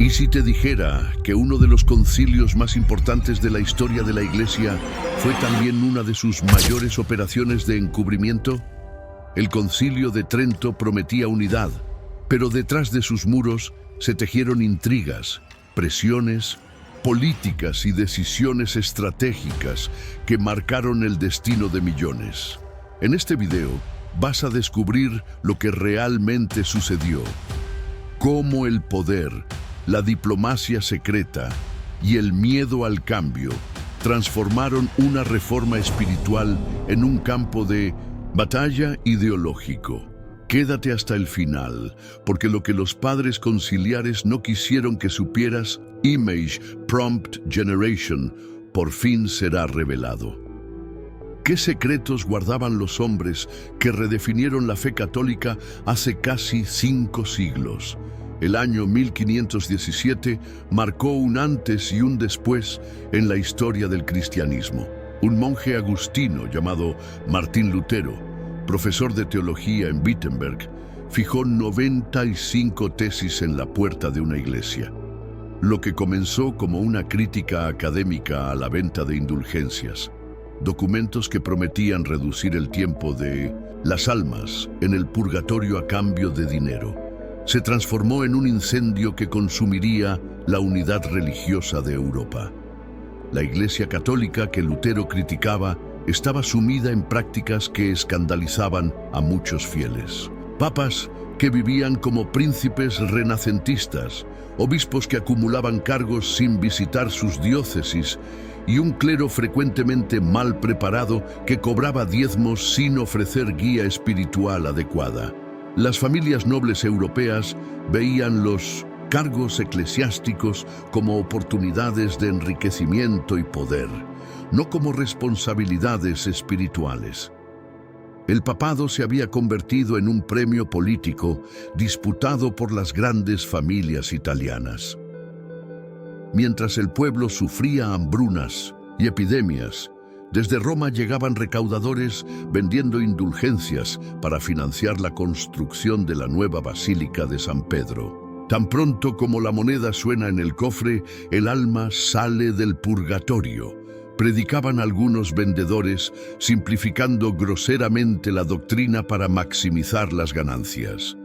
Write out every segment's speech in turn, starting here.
¿Y si te dijera que uno de los concilios más importantes de la historia de la Iglesia fue también una de sus mayores operaciones de encubrimiento? El Concilio de Trento prometía unidad, pero detrás de sus muros se tejieron intrigas, presiones, políticas y decisiones estratégicas que marcaron el destino de millones. En este video vas a descubrir lo que realmente sucedió, cómo el poder, la diplomacia secreta y el miedo al cambio transformaron una reforma espiritual en un campo de batalla ideológico. Quédate hasta el final, porque lo que los padres conciliares no quisieron que supieras, Image Prompt Generation, por fin será revelado. ¿Qué secretos guardaban los hombres que redefinieron la fe católica hace casi 5 siglos? El año 1517 marcó un antes y un después en la historia del cristianismo. Un monje agustino llamado Martín Lutero, profesor de teología en Wittenberg, fijó 95 tesis en la puerta de una iglesia. Lo que comenzó como una crítica académica a la venta de indulgencias, documentos que prometían reducir el tiempo de las almas en el purgatorio a cambio de dinero, se transformó en un incendio que consumiría la unidad religiosa de Europa. La Iglesia católica que Lutero criticaba estaba sumida en prácticas que escandalizaban a muchos fieles. Papas que vivían como príncipes renacentistas, obispos que acumulaban cargos sin visitar sus diócesis y un clero frecuentemente mal preparado que cobraba diezmos sin ofrecer guía espiritual adecuada. Las familias nobles europeas veían los cargos eclesiásticos como oportunidades de enriquecimiento y poder, no como responsabilidades espirituales. El papado se había convertido en un premio político disputado por las grandes familias italianas. Mientras el pueblo sufría hambrunas y epidemias, desde Roma llegaban recaudadores vendiendo indulgencias para financiar la construcción de la nueva Basílica de San Pedro. Tan pronto como la moneda suena en el cofre, el alma sale del purgatorio, predicaban algunos vendedores, simplificando groseramente la doctrina para maximizar las ganancias.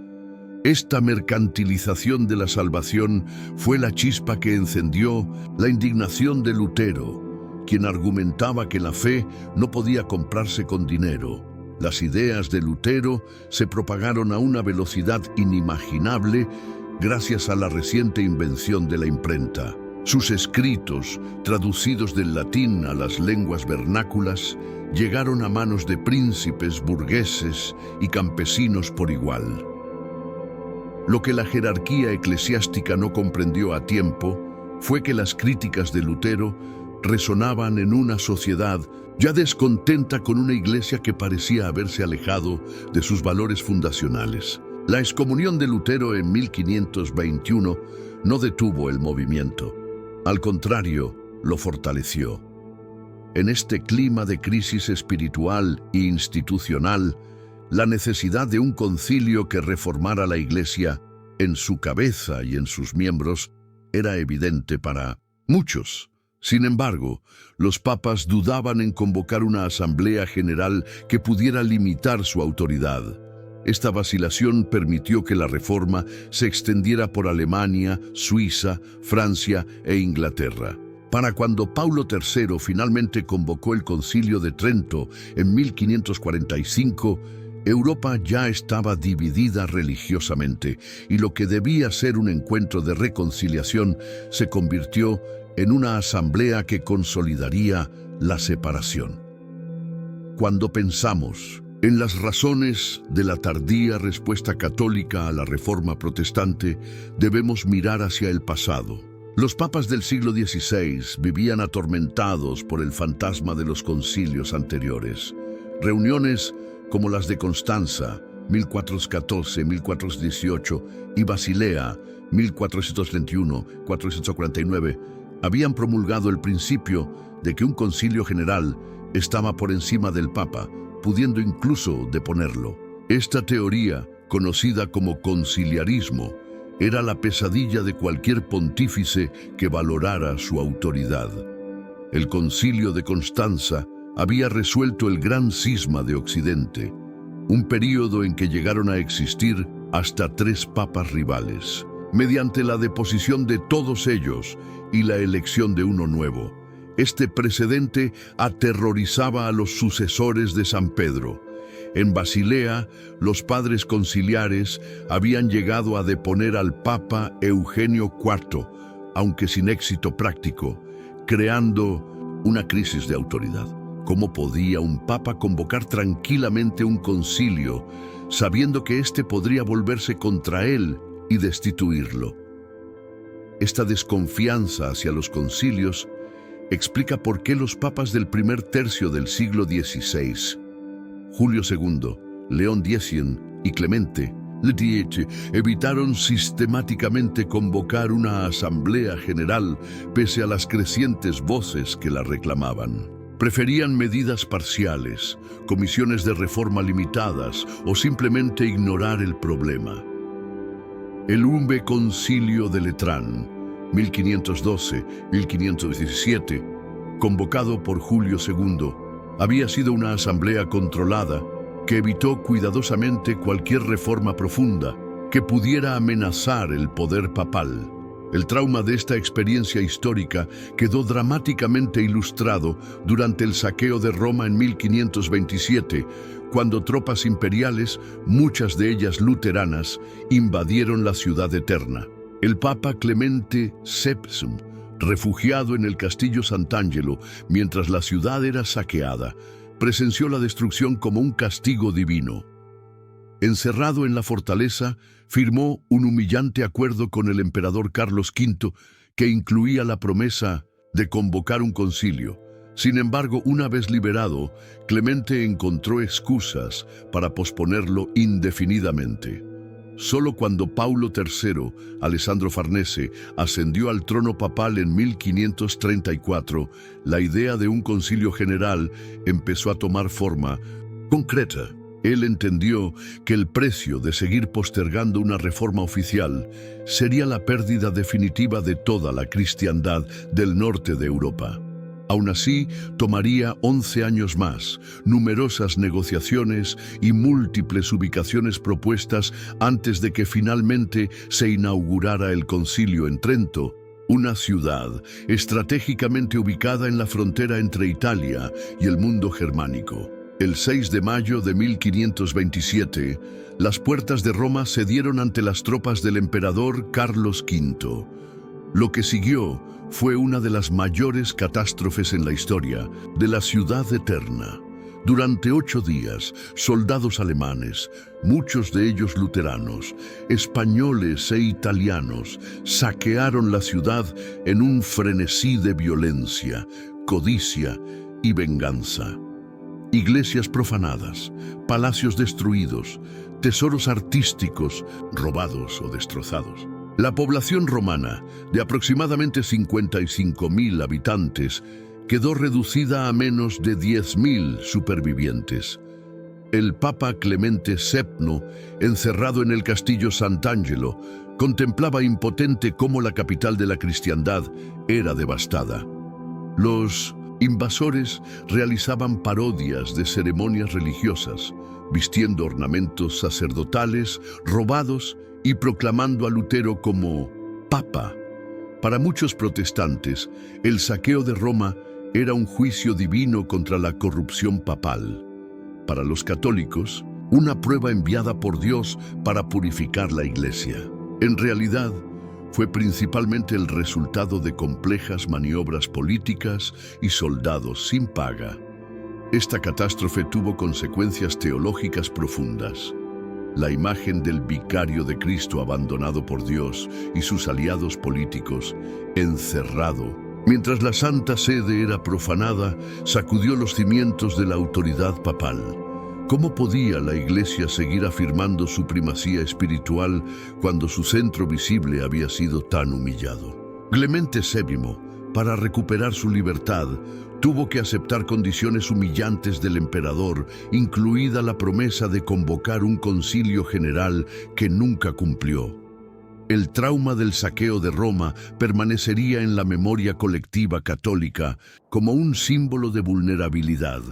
Esta mercantilización de la salvación fue la chispa que encendió la indignación de Lutero, quien argumentaba que la fe no podía comprarse con dinero. Las ideas de Lutero se propagaron a una velocidad inimaginable gracias a la reciente invención de la imprenta. Sus escritos, traducidos del latín a las lenguas vernáculas, llegaron a manos de príncipes, burgueses y campesinos por igual. Lo que la jerarquía eclesiástica no comprendió a tiempo fue que las críticas de Lutero resonaban en una sociedad ya descontenta con una iglesia que parecía haberse alejado de sus valores fundacionales. La excomunión de Lutero en 1521 no detuvo el movimiento. Al contrario, lo fortaleció. En este clima de crisis espiritual e institucional, la necesidad de un concilio que reformara la Iglesia en su cabeza y en sus miembros era evidente para muchos. Sin embargo, los papas dudaban en convocar una asamblea general que pudiera limitar su autoridad. Esta vacilación permitió que la reforma se extendiera por Alemania, Suiza, Francia e Inglaterra. Para cuando Paulo III finalmente convocó el Concilio de Trento en 1545, Europa ya estaba dividida religiosamente y lo que debía ser un encuentro de reconciliación se convirtió en una asamblea que consolidaría la separación. Cuando pensamos en las razones de la tardía respuesta católica a la Reforma protestante, debemos mirar hacia el pasado. Los papas del siglo XVI vivían atormentados por el fantasma de los concilios anteriores. Reuniones como las de Constanza, 1414-1418, y Basilea, 1431-449, habían promulgado el principio de que un concilio general estaba por encima del papa, pudiendo incluso deponerlo. Esta teoría, conocida como conciliarismo, era la pesadilla de cualquier pontífice que valorara su autoridad. El Concilio de Constanza había resuelto el gran cisma de Occidente, un período en que llegaron a existir hasta 3 papas rivales. Mediante la deposición de todos ellos y la elección de uno nuevo, este precedente aterrorizaba a los sucesores de San Pedro. En Basilea, los padres conciliares habían llegado a deponer al Papa Eugenio IV, aunque sin éxito práctico, creando una crisis de autoridad. ¿Cómo podía un papa convocar tranquilamente un concilio, sabiendo que éste podría volverse contra él y destituirlo? Esta desconfianza hacia los concilios explica por qué los papas del primer tercio del siglo XVI, Julio II, León X y Clemente X, evitaron sistemáticamente convocar una asamblea general pese a las crecientes voces que la reclamaban. Preferían medidas parciales, comisiones de reforma limitadas o simplemente ignorar el problema. El Umbe Concilio de Letrán, 1512-1517, convocado por Julio II, había sido una asamblea controlada que evitó cuidadosamente cualquier reforma profunda que pudiera amenazar el poder papal. El trauma de esta experiencia histórica quedó dramáticamente ilustrado durante el saqueo de Roma en 1527, cuando tropas imperiales, muchas de ellas luteranas, invadieron la ciudad eterna. El Papa Clemente VII, refugiado en el castillo Sant'Angelo mientras la ciudad era saqueada, presenció la destrucción como un castigo divino. Encerrado en la fortaleza, firmó un humillante acuerdo con el emperador Carlos V que incluía la promesa de convocar un concilio. Sin embargo, una vez liberado, Clemente encontró excusas para posponerlo indefinidamente. Solo cuando Paulo III, Alessandro Farnese, ascendió al trono papal en 1534, la idea de un concilio general empezó a tomar forma concreta. Él entendió que el precio de seguir postergando una reforma oficial sería la pérdida definitiva de toda la cristiandad del norte de Europa. Aún así, tomaría 11 años más, numerosas negociaciones y múltiples ubicaciones propuestas antes de que finalmente se inaugurara el concilio en Trento, una ciudad estratégicamente ubicada en la frontera entre Italia y el mundo germánico. El 6 de mayo de 1527, las puertas de Roma cedieron ante las tropas del emperador Carlos V. Lo que siguió fue una de las mayores catástrofes en la historia de la ciudad eterna. Durante 8 días, soldados alemanes, muchos de ellos luteranos, españoles e italianos, saquearon la ciudad en un frenesí de violencia, codicia y venganza. Iglesias profanadas, palacios destruidos, tesoros artísticos robados o destrozados. La población romana, de aproximadamente 55.000 habitantes, quedó reducida a menos de 10.000 supervivientes. El Papa Clemente VII, encerrado en el castillo Sant'Angelo, contemplaba impotente cómo la capital de la cristiandad era devastada. Los invasores realizaban parodias de ceremonias religiosas, vistiendo ornamentos sacerdotales robados y proclamando a Lutero como Papa. Para muchos protestantes, el saqueo de Roma era un juicio divino contra la corrupción papal. Para los católicos, una prueba enviada por Dios para purificar la Iglesia. En realidad, fue principalmente el resultado de complejas maniobras políticas y soldados sin paga. Esta catástrofe tuvo consecuencias teológicas profundas. La imagen del vicario de Cristo abandonado por Dios y sus aliados políticos, encerrado, mientras la Santa Sede era profanada, sacudió los cimientos de la autoridad papal. ¿Cómo podía la Iglesia seguir afirmando su primacía espiritual cuando su centro visible había sido tan humillado? Clemente VII, para recuperar su libertad, tuvo que aceptar condiciones humillantes del emperador, incluida la promesa de convocar un concilio general que nunca cumplió. El trauma del saqueo de Roma permanecería en la memoria colectiva católica como un símbolo de vulnerabilidad.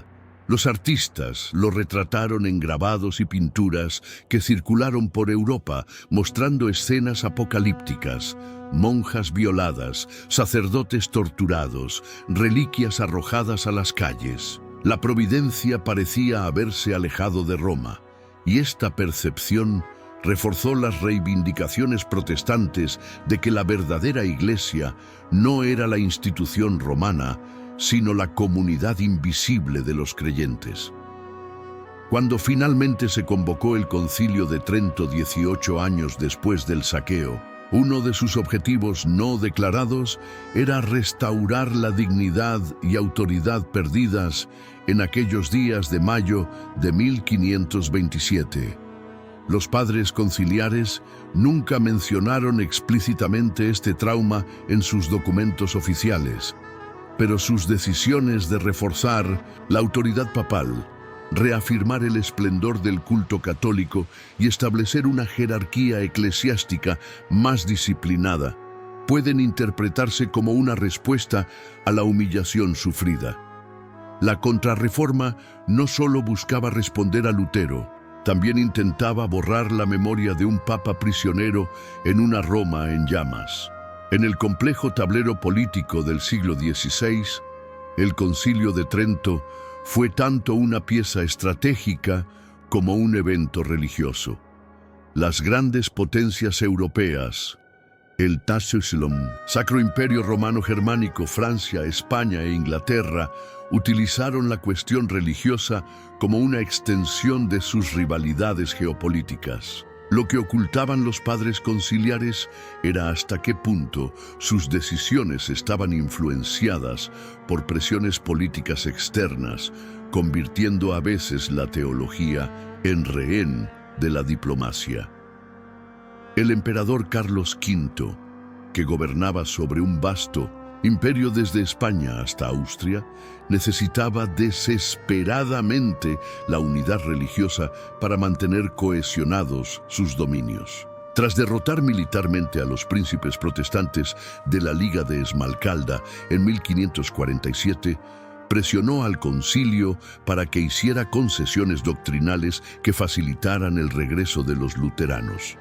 Los artistas lo retrataron en grabados y pinturas que circularon por Europa, mostrando escenas apocalípticas, monjas violadas, sacerdotes torturados, reliquias arrojadas a las calles. La providencia parecía haberse alejado de Roma, y esta percepción reforzó las reivindicaciones protestantes de que la verdadera Iglesia no era la institución romana, sino la comunidad invisible de los creyentes. Cuando finalmente se convocó el Concilio de Trento 18 años después del saqueo, uno de sus objetivos no declarados era restaurar la dignidad y autoridad perdidas en aquellos días de mayo de 1527. Los padres conciliares nunca mencionaron explícitamente este trauma en sus documentos oficiales, pero sus decisiones de reforzar la autoridad papal, reafirmar el esplendor del culto católico y establecer una jerarquía eclesiástica más disciplinada, pueden interpretarse como una respuesta a la humillación sufrida. La Contrarreforma no solo buscaba responder a Lutero, también intentaba borrar la memoria de un papa prisionero en una Roma en llamas. En el complejo tablero político del siglo XVI, el Concilio de Trento fue tanto una pieza estratégica como un evento religioso. Las grandes potencias europeas, el Tassislum, Sacro Imperio Romano Germánico, Francia, España e Inglaterra, utilizaron la cuestión religiosa como una extensión de sus rivalidades geopolíticas. Lo que ocultaban los padres conciliares era hasta qué punto sus decisiones estaban influenciadas por presiones políticas externas, convirtiendo a veces la teología en rehén de la diplomacia. El emperador Carlos V, que gobernaba sobre un vasto imperio desde España hasta Austria, necesitaba desesperadamente la unidad religiosa para mantener cohesionados sus dominios. Tras derrotar militarmente a los príncipes protestantes de la Liga de Esmalcalda en 1547, presionó al concilio para que hiciera concesiones doctrinales que facilitaran el regreso de los luteranos.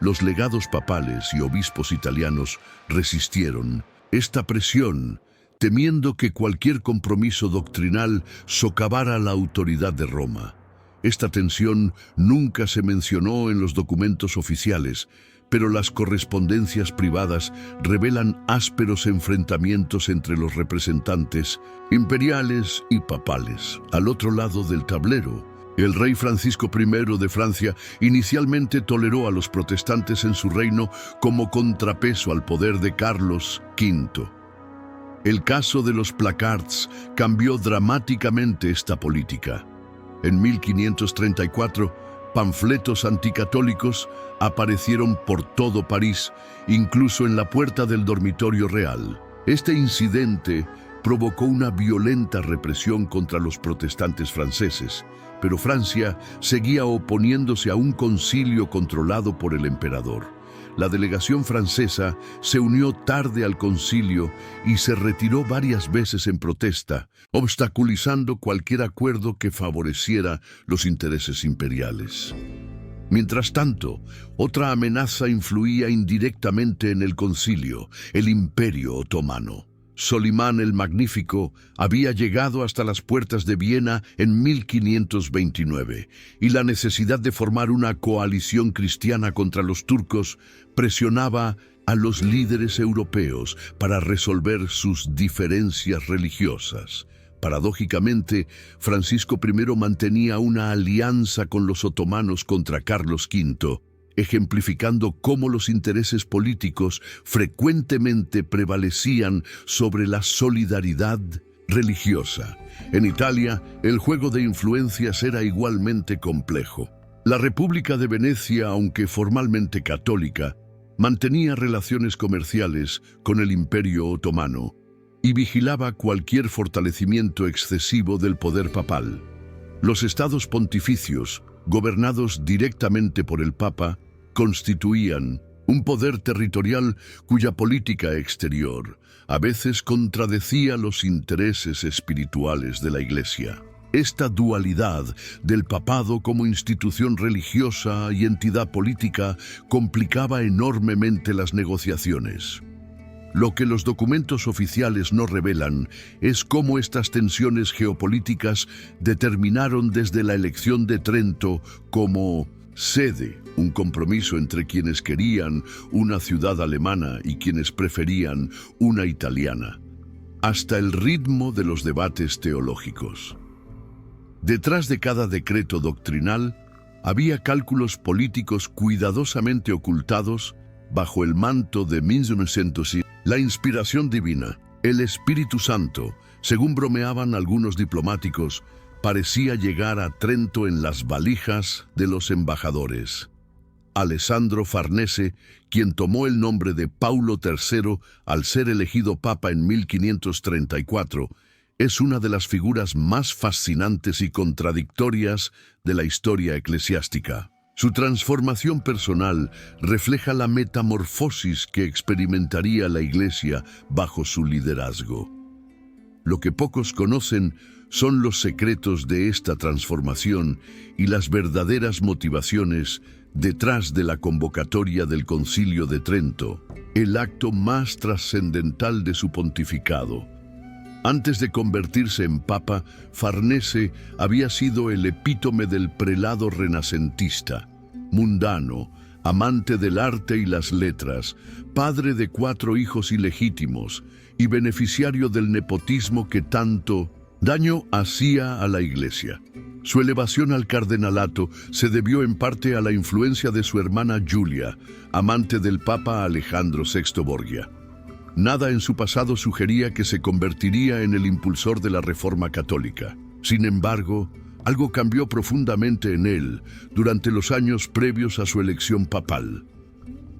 Los legados papales y obispos italianos resistieron esta presión, temiendo que cualquier compromiso doctrinal socavara la autoridad de Roma. Esta tensión nunca se mencionó en los documentos oficiales, pero las correspondencias privadas revelan ásperos enfrentamientos entre los representantes imperiales y papales. Al otro lado del tablero, el rey Francisco I de Francia inicialmente toleró a los protestantes en su reino como contrapeso al poder de Carlos V. El caso de los placards cambió dramáticamente esta política. En 1534, panfletos anticatólicos aparecieron por todo París, incluso en la puerta del dormitorio real. Este incidente provocó una violenta represión contra los protestantes franceses, pero Francia seguía oponiéndose a un concilio controlado por el emperador. La delegación francesa se unió tarde al concilio y se retiró varias veces en protesta, obstaculizando cualquier acuerdo que favoreciera los intereses imperiales. Mientras tanto, otra amenaza influía indirectamente en el concilio: el Imperio Otomano. Solimán el Magnífico había llegado hasta las puertas de Viena en 1529, y la necesidad de formar una coalición cristiana contra los turcos presionaba a los líderes europeos para resolver sus diferencias religiosas. Paradójicamente, Francisco I mantenía una alianza con los otomanos contra Carlos V, ejemplificando cómo los intereses políticos frecuentemente prevalecían sobre la solidaridad religiosa. En Italia, el juego de influencias era igualmente complejo. La República de Venecia, aunque formalmente católica, mantenía relaciones comerciales con el Imperio Otomano y vigilaba cualquier fortalecimiento excesivo del poder papal. Los estados pontificios, gobernados directamente por el Papa, constituían un poder territorial cuya política exterior a veces contradecía los intereses espirituales de la Iglesia. Esta dualidad del papado como institución religiosa y entidad política complicaba enormemente las negociaciones. Lo que los documentos oficiales no revelan es cómo estas tensiones geopolíticas determinaron desde la elección de Trento como sede, un compromiso entre quienes querían una ciudad alemana y quienes preferían una italiana, hasta el ritmo de los debates teológicos. Detrás de cada decreto doctrinal había cálculos políticos cuidadosamente ocultados bajo el manto de Minsunsentosi, la inspiración divina, el Espíritu Santo, según bromeaban algunos diplomáticos, parecía llegar a Trento en las valijas de los embajadores. Alessandro Farnese, quien tomó el nombre de Paulo III al ser elegido papa en 1534, es una de las figuras más fascinantes y contradictorias de la historia eclesiástica. Su transformación personal refleja la metamorfosis que experimentaría la Iglesia bajo su liderazgo. Lo que pocos conocen son los secretos de esta transformación y las verdaderas motivaciones detrás de la convocatoria del Concilio de Trento, el acto más trascendental de su pontificado. Antes de convertirse en papa, Farnese había sido el epítome del prelado renacentista, mundano, amante del arte y las letras, padre de 4 hijos ilegítimos y beneficiario del nepotismo que tanto daño hacía a la Iglesia. Su elevación al cardenalato se debió en parte a la influencia de su hermana Giulia, amante del papa Alejandro VI Borgia. Nada en su pasado sugería que se convertiría en el impulsor de la Reforma católica. Sin embargo, algo cambió profundamente en él durante los años previos a su elección papal.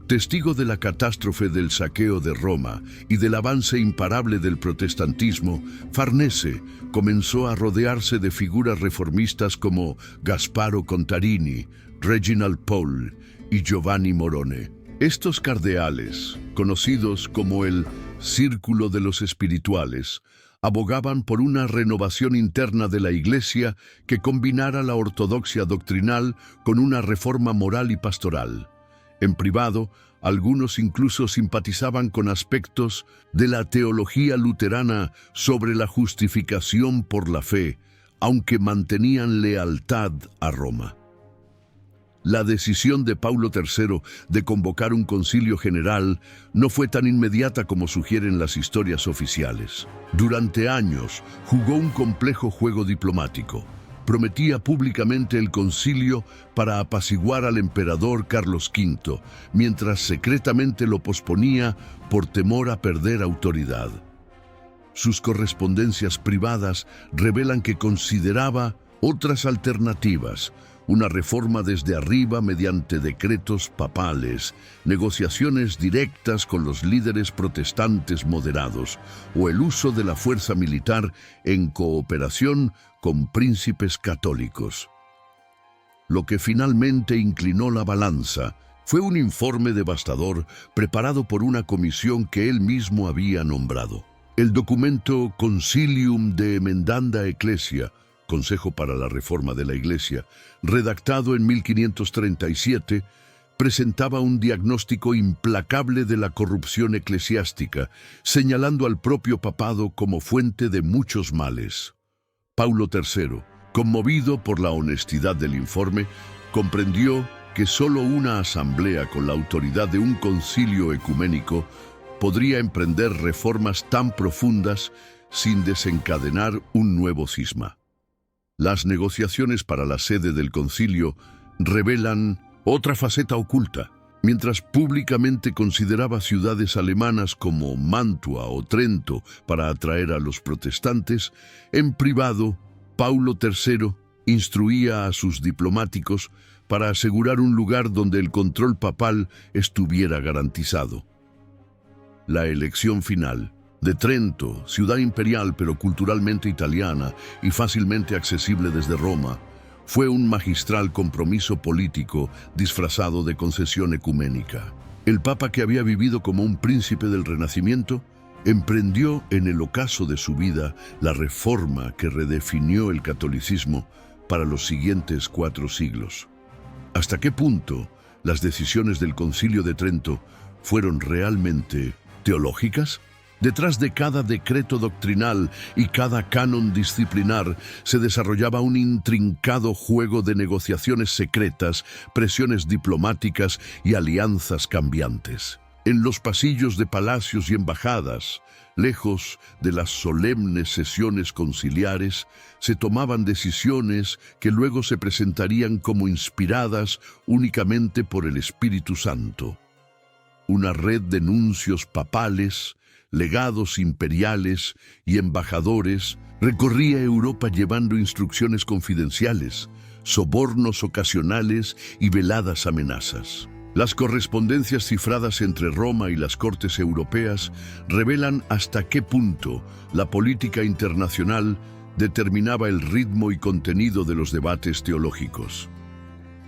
Testigo de la catástrofe del saqueo de Roma y del avance imparable del protestantismo, Farnese comenzó a rodearse de figuras reformistas como Gasparo Contarini, Reginald Pole y Giovanni Morone. Estos cardeales, conocidos como el Círculo de los Espirituales, abogaban por una renovación interna de la Iglesia que combinara la ortodoxia doctrinal con una reforma moral y pastoral. En privado, algunos incluso simpatizaban con aspectos de la teología luterana sobre la justificación por la fe, aunque mantenían lealtad a Roma. La decisión de Paulo III de convocar un concilio general no fue tan inmediata como sugieren las historias oficiales. Durante años jugó un complejo juego diplomático. Prometía públicamente el concilio para apaciguar al emperador Carlos V, mientras secretamente lo posponía por temor a perder autoridad. Sus correspondencias privadas revelan que consideraba otras alternativas: una reforma desde arriba mediante decretos papales, negociaciones directas con los líderes protestantes moderados o el uso de la fuerza militar en cooperación con príncipes católicos. Lo que finalmente inclinó la balanza fue un informe devastador preparado por una comisión que él mismo había nombrado. El documento Concilium de Emendanda Ecclesia, Consejo para la Reforma de la Iglesia, redactado en 1537, presentaba un diagnóstico implacable de la corrupción eclesiástica, señalando al propio papado como fuente de muchos males. Paulo III, conmovido por la honestidad del informe, comprendió que solo una asamblea con la autoridad de un concilio ecuménico podría emprender reformas tan profundas sin desencadenar un nuevo cisma. Las negociaciones para la sede del concilio revelan otra faceta oculta. Mientras públicamente consideraba ciudades alemanas como Mantua o Trento para atraer a los protestantes, en privado, Paulo III instruía a sus diplomáticos para asegurar un lugar donde el control papal estuviera garantizado. La elección final de Trento, ciudad imperial pero culturalmente italiana y fácilmente accesible desde Roma, fue un magistral compromiso político disfrazado de concesión ecuménica. El Papa, que había vivido como un príncipe del Renacimiento, emprendió en el ocaso de su vida la reforma que redefinió el catolicismo para los siguientes 4 siglos. ¿Hasta qué punto las decisiones del Concilio de Trento fueron realmente teológicas? Detrás de cada decreto doctrinal y cada canon disciplinar se desarrollaba un intrincado juego de negociaciones secretas, presiones diplomáticas y alianzas cambiantes. En los pasillos de palacios y embajadas, lejos de las solemnes sesiones conciliares, se tomaban decisiones que luego se presentarían como inspiradas únicamente por el Espíritu Santo. Una red de nuncios papales, legados imperiales y embajadores recorría Europa llevando instrucciones confidenciales, sobornos ocasionales y veladas amenazas. Las correspondencias cifradas entre Roma y las cortes europeas revelan hasta qué punto la política internacional determinaba el ritmo y contenido de los debates teológicos.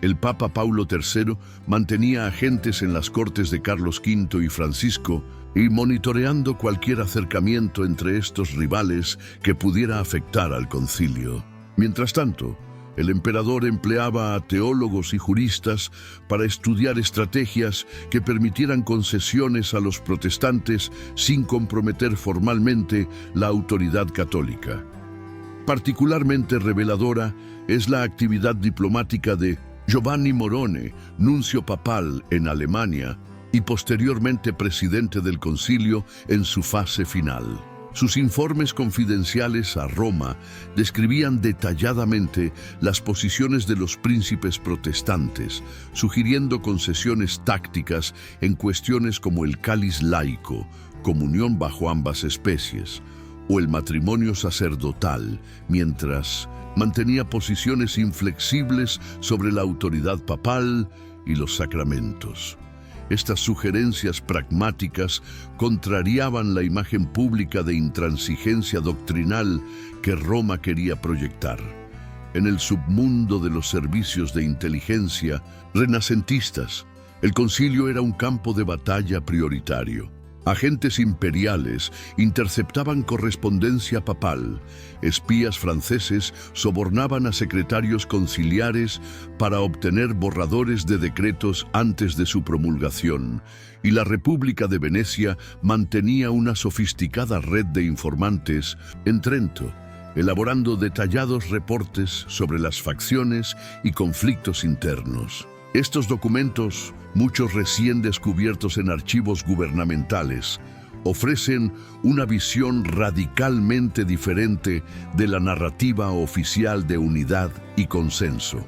El Papa Paulo III mantenía agentes en las cortes de Carlos V y Francisco y monitoreando cualquier acercamiento entre estos rivales que pudiera afectar al concilio. Mientras tanto, el emperador empleaba a teólogos y juristas para estudiar estrategias que permitieran concesiones a los protestantes sin comprometer formalmente la autoridad católica. Particularmente reveladora es la actividad diplomática de Giovanni Morone, nuncio papal en Alemania y posteriormente presidente del concilio en su fase final. Sus informes confidenciales a Roma describían detalladamente las posiciones de los príncipes protestantes, sugiriendo concesiones tácticas en cuestiones como el cáliz laico, comunión bajo ambas especies, o el matrimonio sacerdotal, mientras mantenía posiciones inflexibles sobre la autoridad papal y los sacramentos. Estas sugerencias pragmáticas contrariaban la imagen pública de intransigencia doctrinal que Roma quería proyectar. En el submundo de los servicios de inteligencia renacentistas, el concilio era un campo de batalla prioritario. Agentes imperiales interceptaban correspondencia papal. Espías franceses sobornaban a secretarios conciliares para obtener borradores de decretos antes de su promulgación, y la República de Venecia mantenía una sofisticada red de informantes en Trento, elaborando detallados reportes sobre las facciones y conflictos internos. Estos documentos, muchos recién descubiertos en archivos gubernamentales, ofrecen una visión radicalmente diferente de la narrativa oficial de unidad y consenso.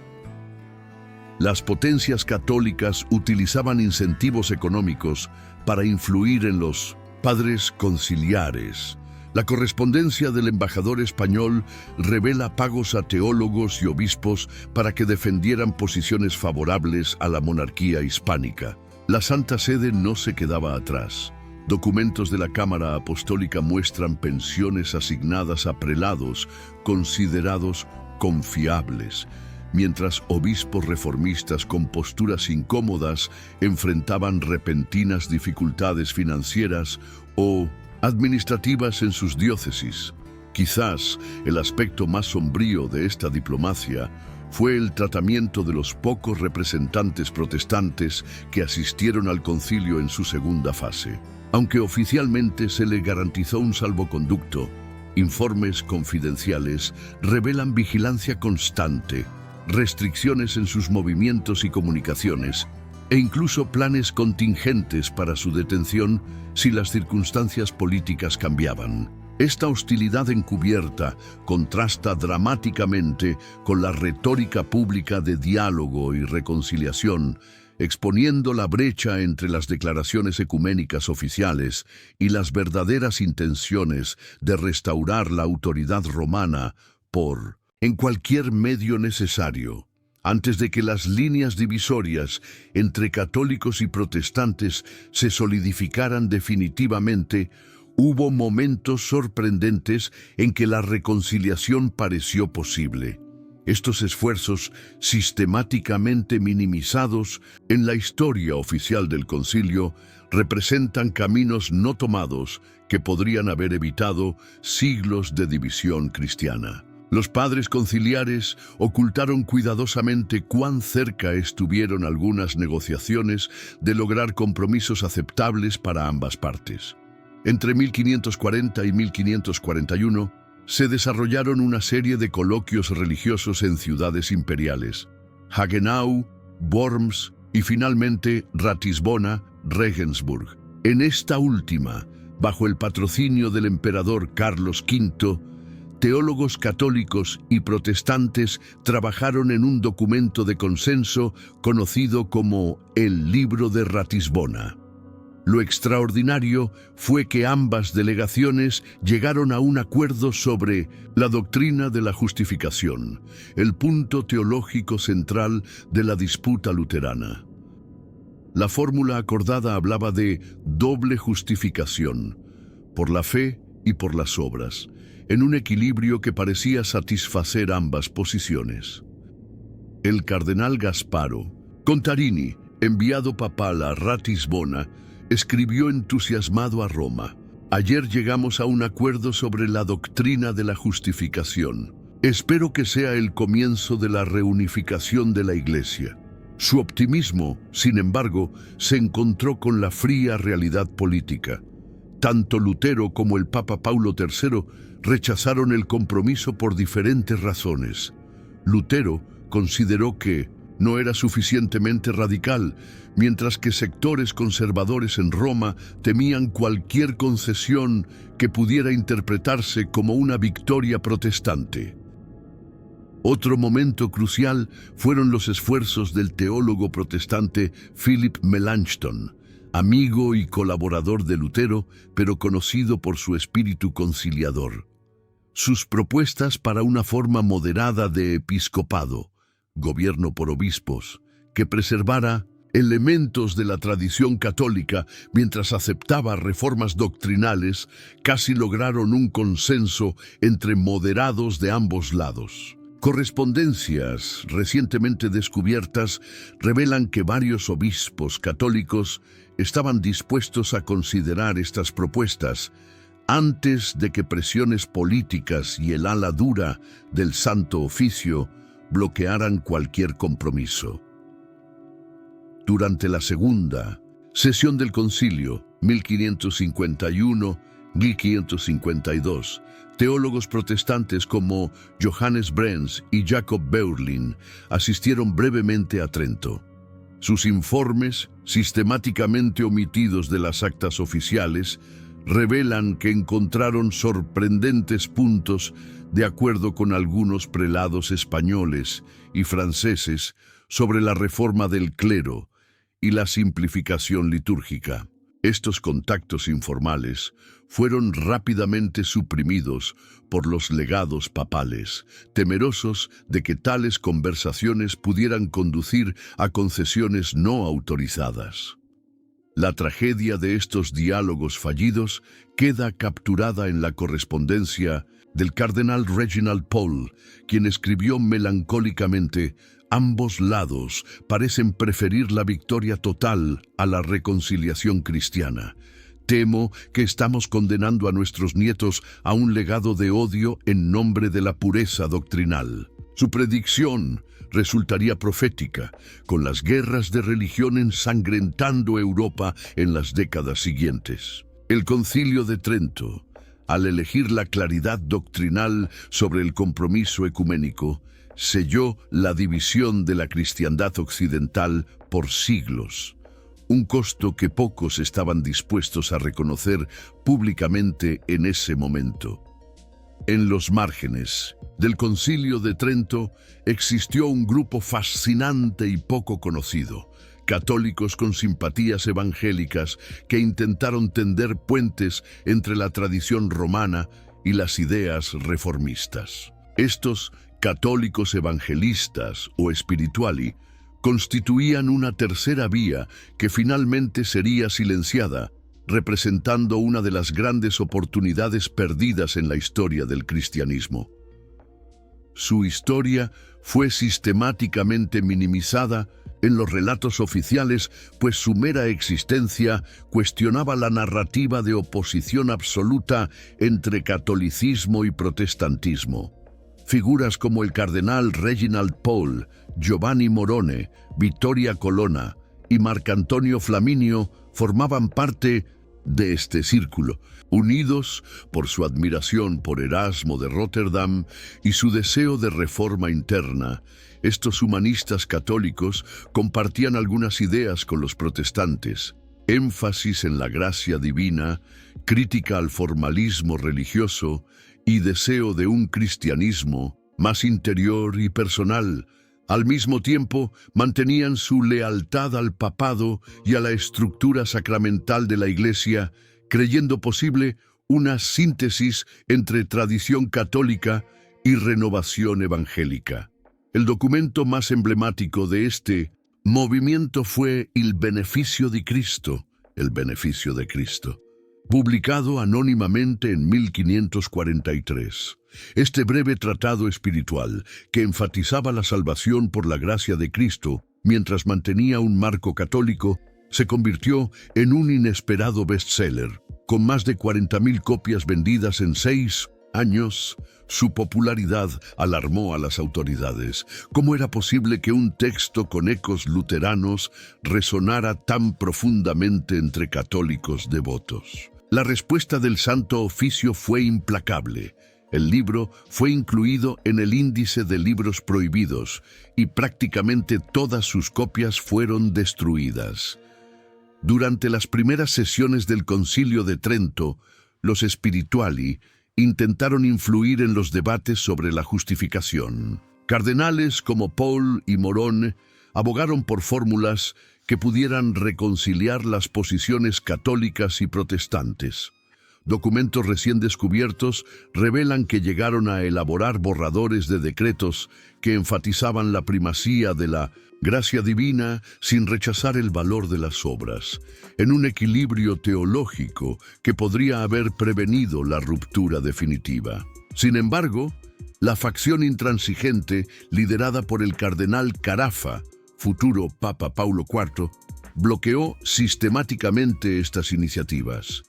Las potencias católicas utilizaban incentivos económicos para influir en los padres conciliares. La correspondencia del embajador español revela pagos a teólogos y obispos para que defendieran posiciones favorables a la monarquía hispánica. La Santa Sede no se quedaba atrás. Documentos de la Cámara Apostólica muestran pensiones asignadas a prelados considerados confiables, mientras obispos reformistas con posturas incómodas enfrentaban repentinas dificultades financieras o administrativas en sus diócesis. Quizás el aspecto más sombrío de esta diplomacia fue el tratamiento de los pocos representantes protestantes que asistieron al concilio en su segunda fase. Aunque oficialmente se le garantizó un salvoconducto, informes confidenciales revelan vigilancia constante, restricciones en sus movimientos y comunicaciones, e incluso planes contingentes para su detención si las circunstancias políticas cambiaban. Esta hostilidad encubierta contrasta dramáticamente con la retórica pública de diálogo y reconciliación, exponiendo la brecha entre las declaraciones ecuménicas oficiales y las verdaderas intenciones de restaurar la autoridad romana en cualquier medio necesario. Antes de que las líneas divisorias entre católicos y protestantes se solidificaran definitivamente, hubo momentos sorprendentes en que la reconciliación pareció posible. Estos esfuerzos, sistemáticamente minimizados en la historia oficial del concilio, representan caminos no tomados que podrían haber evitado siglos de división cristiana. Los padres conciliares ocultaron cuidadosamente cuán cerca estuvieron algunas negociaciones de lograr compromisos aceptables para ambas partes. Entre 1540 y 1541, se desarrollaron una serie de coloquios religiosos en ciudades imperiales: Hagenau, Worms y finalmente Ratisbona, Regensburg. En esta última, bajo el patrocinio del emperador Carlos V, teólogos católicos y protestantes trabajaron en un documento de consenso conocido como el Libro de Ratisbona. Lo extraordinario fue que ambas delegaciones llegaron a un acuerdo sobre la doctrina de la justificación, el punto teológico central de la disputa luterana. La fórmula acordada hablaba de doble justificación, por la fe y por las obras, en un equilibrio que parecía satisfacer ambas posiciones. El cardenal Gasparo Contarini, enviado papal a Ratisbona, escribió entusiasmado a Roma: «Ayer llegamos a un acuerdo sobre la doctrina de la justificación. Espero que sea el comienzo de la reunificación de la Iglesia». Su optimismo, sin embargo, se encontró con la fría realidad política. Tanto Lutero como el Papa Paulo III rechazaron el compromiso por diferentes razones. Lutero consideró que no era suficientemente radical, mientras que sectores conservadores en Roma temían cualquier concesión que pudiera interpretarse como una victoria protestante. Otro momento crucial fueron los esfuerzos del teólogo protestante Philip Melanchthon, amigo y colaborador de Lutero, pero conocido por su espíritu conciliador. Sus propuestas para una forma moderada de episcopado, gobierno por obispos, que preservara elementos de la tradición católica mientras aceptaba reformas doctrinales, casi lograron un consenso entre moderados de ambos lados. Correspondencias recientemente descubiertas revelan que varios obispos católicos estaban dispuestos a considerar estas propuestas antes de que presiones políticas y el ala dura del Santo Oficio bloquearan cualquier compromiso. Durante la segunda sesión del concilio, 1551-1552, teólogos protestantes como Johannes Brenz y Jacob Beurlin asistieron brevemente a Trento. Sus informes, sistemáticamente omitidos de las actas oficiales, revelan que encontraron sorprendentes puntos de acuerdo con algunos prelados españoles y franceses sobre la reforma del clero y la simplificación litúrgica. Estos contactos informales fueron rápidamente suprimidos por los legados papales, temerosos de que tales conversaciones pudieran conducir a concesiones no autorizadas. La tragedia de estos diálogos fallidos queda capturada en la correspondencia del cardenal Reginald Pole, quien escribió melancólicamente: «Ambos lados parecen preferir la victoria total a la reconciliación cristiana. Temo que estamos condenando a nuestros nietos a un legado de odio en nombre de la pureza doctrinal». Su predicción resultaría profética, con las guerras de religión ensangrentando Europa en las décadas siguientes. El Concilio de Trento, al elegir la claridad doctrinal sobre el compromiso ecuménico, selló la división de la cristiandad occidental por siglos, un costo que pocos estaban dispuestos a reconocer públicamente en ese momento. En los márgenes del Concilio de Trento existió un grupo fascinante y poco conocido, católicos con simpatías evangélicas que intentaron tender puentes entre la tradición romana y las ideas reformistas. Estos católicos evangelistas o spirituali constituían una tercera vía que finalmente sería silenciada, representando una de las grandes oportunidades perdidas en la historia del cristianismo. Su historia fue sistemáticamente minimizada en los relatos oficiales, pues su mera existencia cuestionaba la narrativa de oposición absoluta entre catolicismo y protestantismo. Figuras como el cardenal Reginald Pole, Giovanni Morone, Vittoria Colonna y Marcantonio Flaminio formaban parte de este círculo, unidos por su admiración por Erasmo de Rotterdam y su deseo de reforma interna. Estos humanistas católicos compartían algunas ideas con los protestantes: énfasis en la gracia divina, crítica al formalismo religioso y deseo de un cristianismo más interior y personal. Al mismo tiempo, mantenían su lealtad al papado y a la estructura sacramental de la Iglesia, creyendo posible una síntesis entre tradición católica y renovación evangélica. El documento más emblemático de este movimiento fue Il Beneficio di Cristo, el beneficio de Cristo, publicado anónimamente en 1543. Este breve tratado espiritual, que enfatizaba la salvación por la gracia de Cristo mientras mantenía un marco católico, se convirtió en un inesperado bestseller. Con más de 40.000 copias vendidas en 6 años, su popularidad alarmó a las autoridades. ¿Cómo era posible que un texto con ecos luteranos resonara tan profundamente entre católicos devotos? La respuesta del Santo Oficio fue implacable. El libro fue incluido en el índice de libros prohibidos y prácticamente todas sus copias fueron destruidas. Durante las primeras sesiones del Concilio de Trento, los spirituali intentaron influir en los debates sobre la justificación. Cardenales como Paul y Morone abogaron por fórmulas que pudieran reconciliar las posiciones católicas y protestantes. Documentos recién descubiertos revelan que llegaron a elaborar borradores de decretos que enfatizaban la primacía de la gracia divina sin rechazar el valor de las obras, en un equilibrio teológico que podría haber prevenido la ruptura definitiva. Sin embargo, la facción intransigente, liderada por el cardenal Carafa, futuro Papa Paulo IV, bloqueó sistemáticamente estas iniciativas.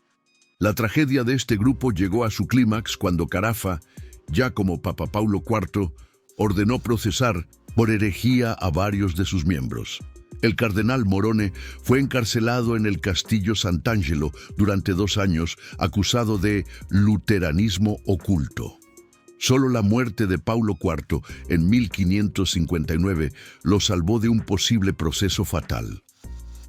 La tragedia de este grupo llegó a su clímax cuando Carafa, ya como Papa Paulo IV, ordenó procesar por herejía a varios de sus miembros. El cardenal Morone fue encarcelado en el Castillo Sant'Angelo durante 2 años, acusado de luteranismo oculto. Solo la muerte de Paulo IV en 1559 lo salvó de un posible proceso fatal.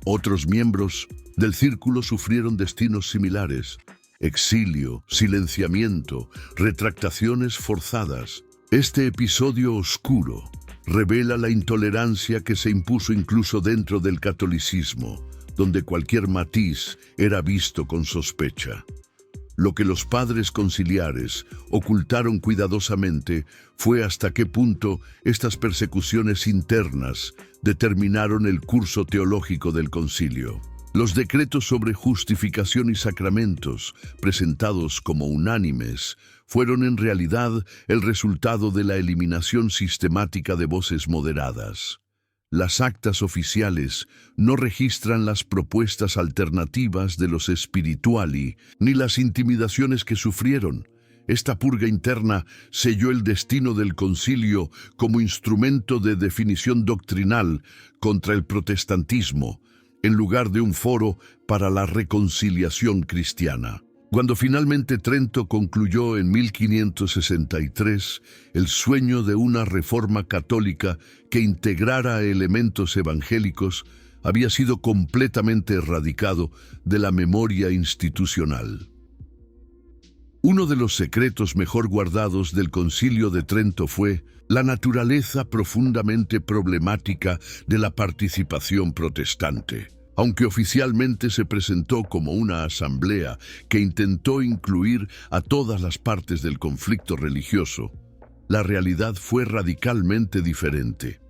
Otros miembros del círculo sufrieron destinos similares: exilio, silenciamiento, retractaciones forzadas. Este episodio oscuro revela la intolerancia que se impuso incluso dentro del catolicismo, donde cualquier matiz era visto con sospecha. Lo que los padres conciliares ocultaron cuidadosamente fue hasta qué punto estas persecuciones internas determinaron el curso teológico del concilio. Los decretos sobre justificación y sacramentos, presentados como unánimes, fueron en realidad el resultado de la eliminación sistemática de voces moderadas. Las actas oficiales no registran las propuestas alternativas de los spirituali, ni las intimidaciones que sufrieron. Esta purga interna selló el destino del concilio como instrumento de definición doctrinal contra el protestantismo, en lugar de un foro para la reconciliación cristiana. Cuando finalmente Trento concluyó en 1563 el sueño de una reforma católica que integrara elementos evangélicos, había sido completamente erradicado de la memoria institucional. Uno de los secretos mejor guardados del Concilio de Trento fue la naturaleza profundamente problemática de la participación protestante. Aunque oficialmente se presentó como una asamblea que intentó incluir a todas las partes del conflicto religioso, la realidad fue radicalmente diferente.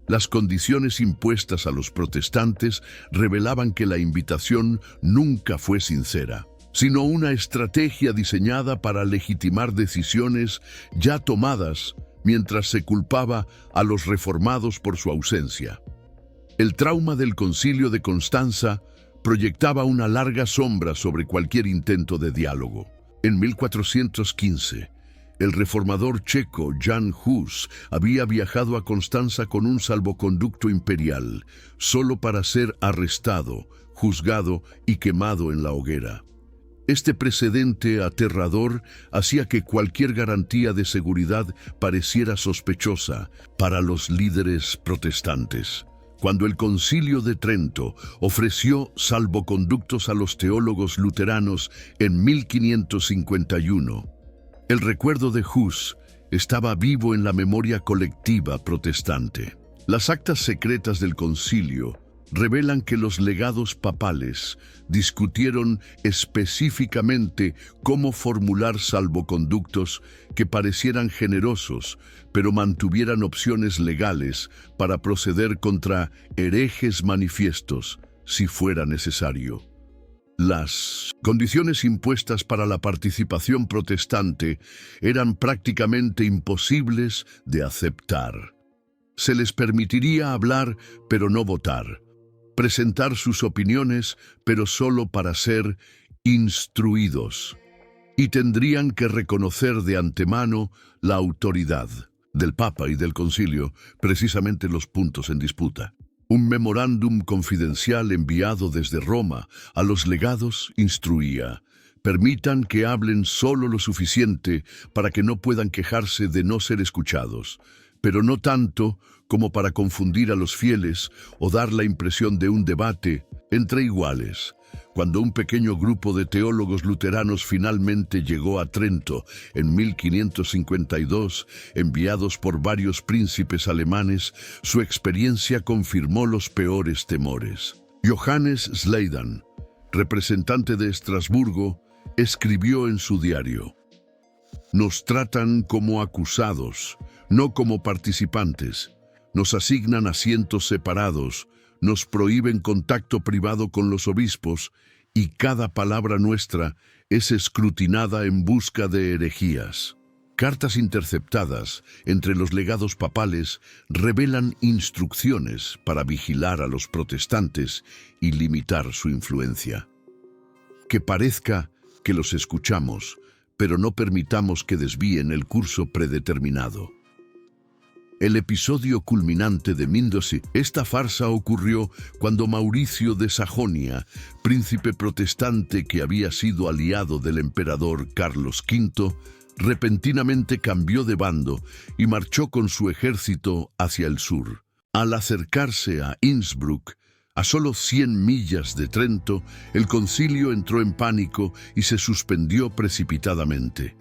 Las condiciones impuestas a los protestantes revelaban que la invitación nunca fue sincera, sino una estrategia diseñada para legitimar decisiones ya tomadas mientras se culpaba a los reformados por su ausencia. El trauma del Concilio de Constanza proyectaba una larga sombra sobre cualquier intento de diálogo. En 1415, el reformador checo Jan Hus había viajado a Constanza con un salvoconducto imperial, solo para ser arrestado, juzgado y quemado en la hoguera. Este precedente aterrador hacía que cualquier garantía de seguridad pareciera sospechosa para los líderes protestantes. Cuando el Concilio de Trento ofreció salvoconductos a los teólogos luteranos en 1551, el recuerdo de Hus estaba vivo en la memoria colectiva protestante. Las actas secretas del concilio revelan que los legados papales discutieron específicamente cómo formular salvoconductos que parecieran generosos, pero mantuvieran opciones legales para proceder contra herejes manifiestos si fuera necesario. Las condiciones impuestas para la participación protestante eran prácticamente imposibles de aceptar. Se les permitiría hablar, pero no votar; presentar sus opiniones, pero solo para ser instruidos; y tendrían que reconocer de antemano la autoridad del Papa y del Concilio, precisamente los puntos en disputa. Un memorándum confidencial enviado desde Roma a los legados instruía: permitan que hablen solo lo suficiente para que no puedan quejarse de no ser escuchados, pero no tanto como para confundir a los fieles o dar la impresión de un debate entre iguales. Cuando un pequeño grupo de teólogos luteranos finalmente llegó a Trento en 1552, enviados por varios príncipes alemanes, su experiencia confirmó los peores temores. Johannes Sleidan, representante de Estrasburgo, escribió en su diario: «Nos tratan como acusados, no como participantes. Nos asignan asientos separados, nos prohíben contacto privado con los obispos, y cada palabra nuestra es escrutinada en busca de herejías». Cartas interceptadas entre los legados papales revelan instrucciones para vigilar a los protestantes y limitar su influencia. Que parezca que los escuchamos, pero no permitamos que desvíen el curso predeterminado. El episodio culminante de Mindosí. Esta farsa ocurrió cuando Mauricio de Sajonia, príncipe protestante que había sido aliado del emperador Carlos V, repentinamente cambió de bando y marchó con su ejército hacia el sur. Al acercarse a Innsbruck, a solo 100 millas de Trento, el concilio entró en pánico y se suspendió precipitadamente.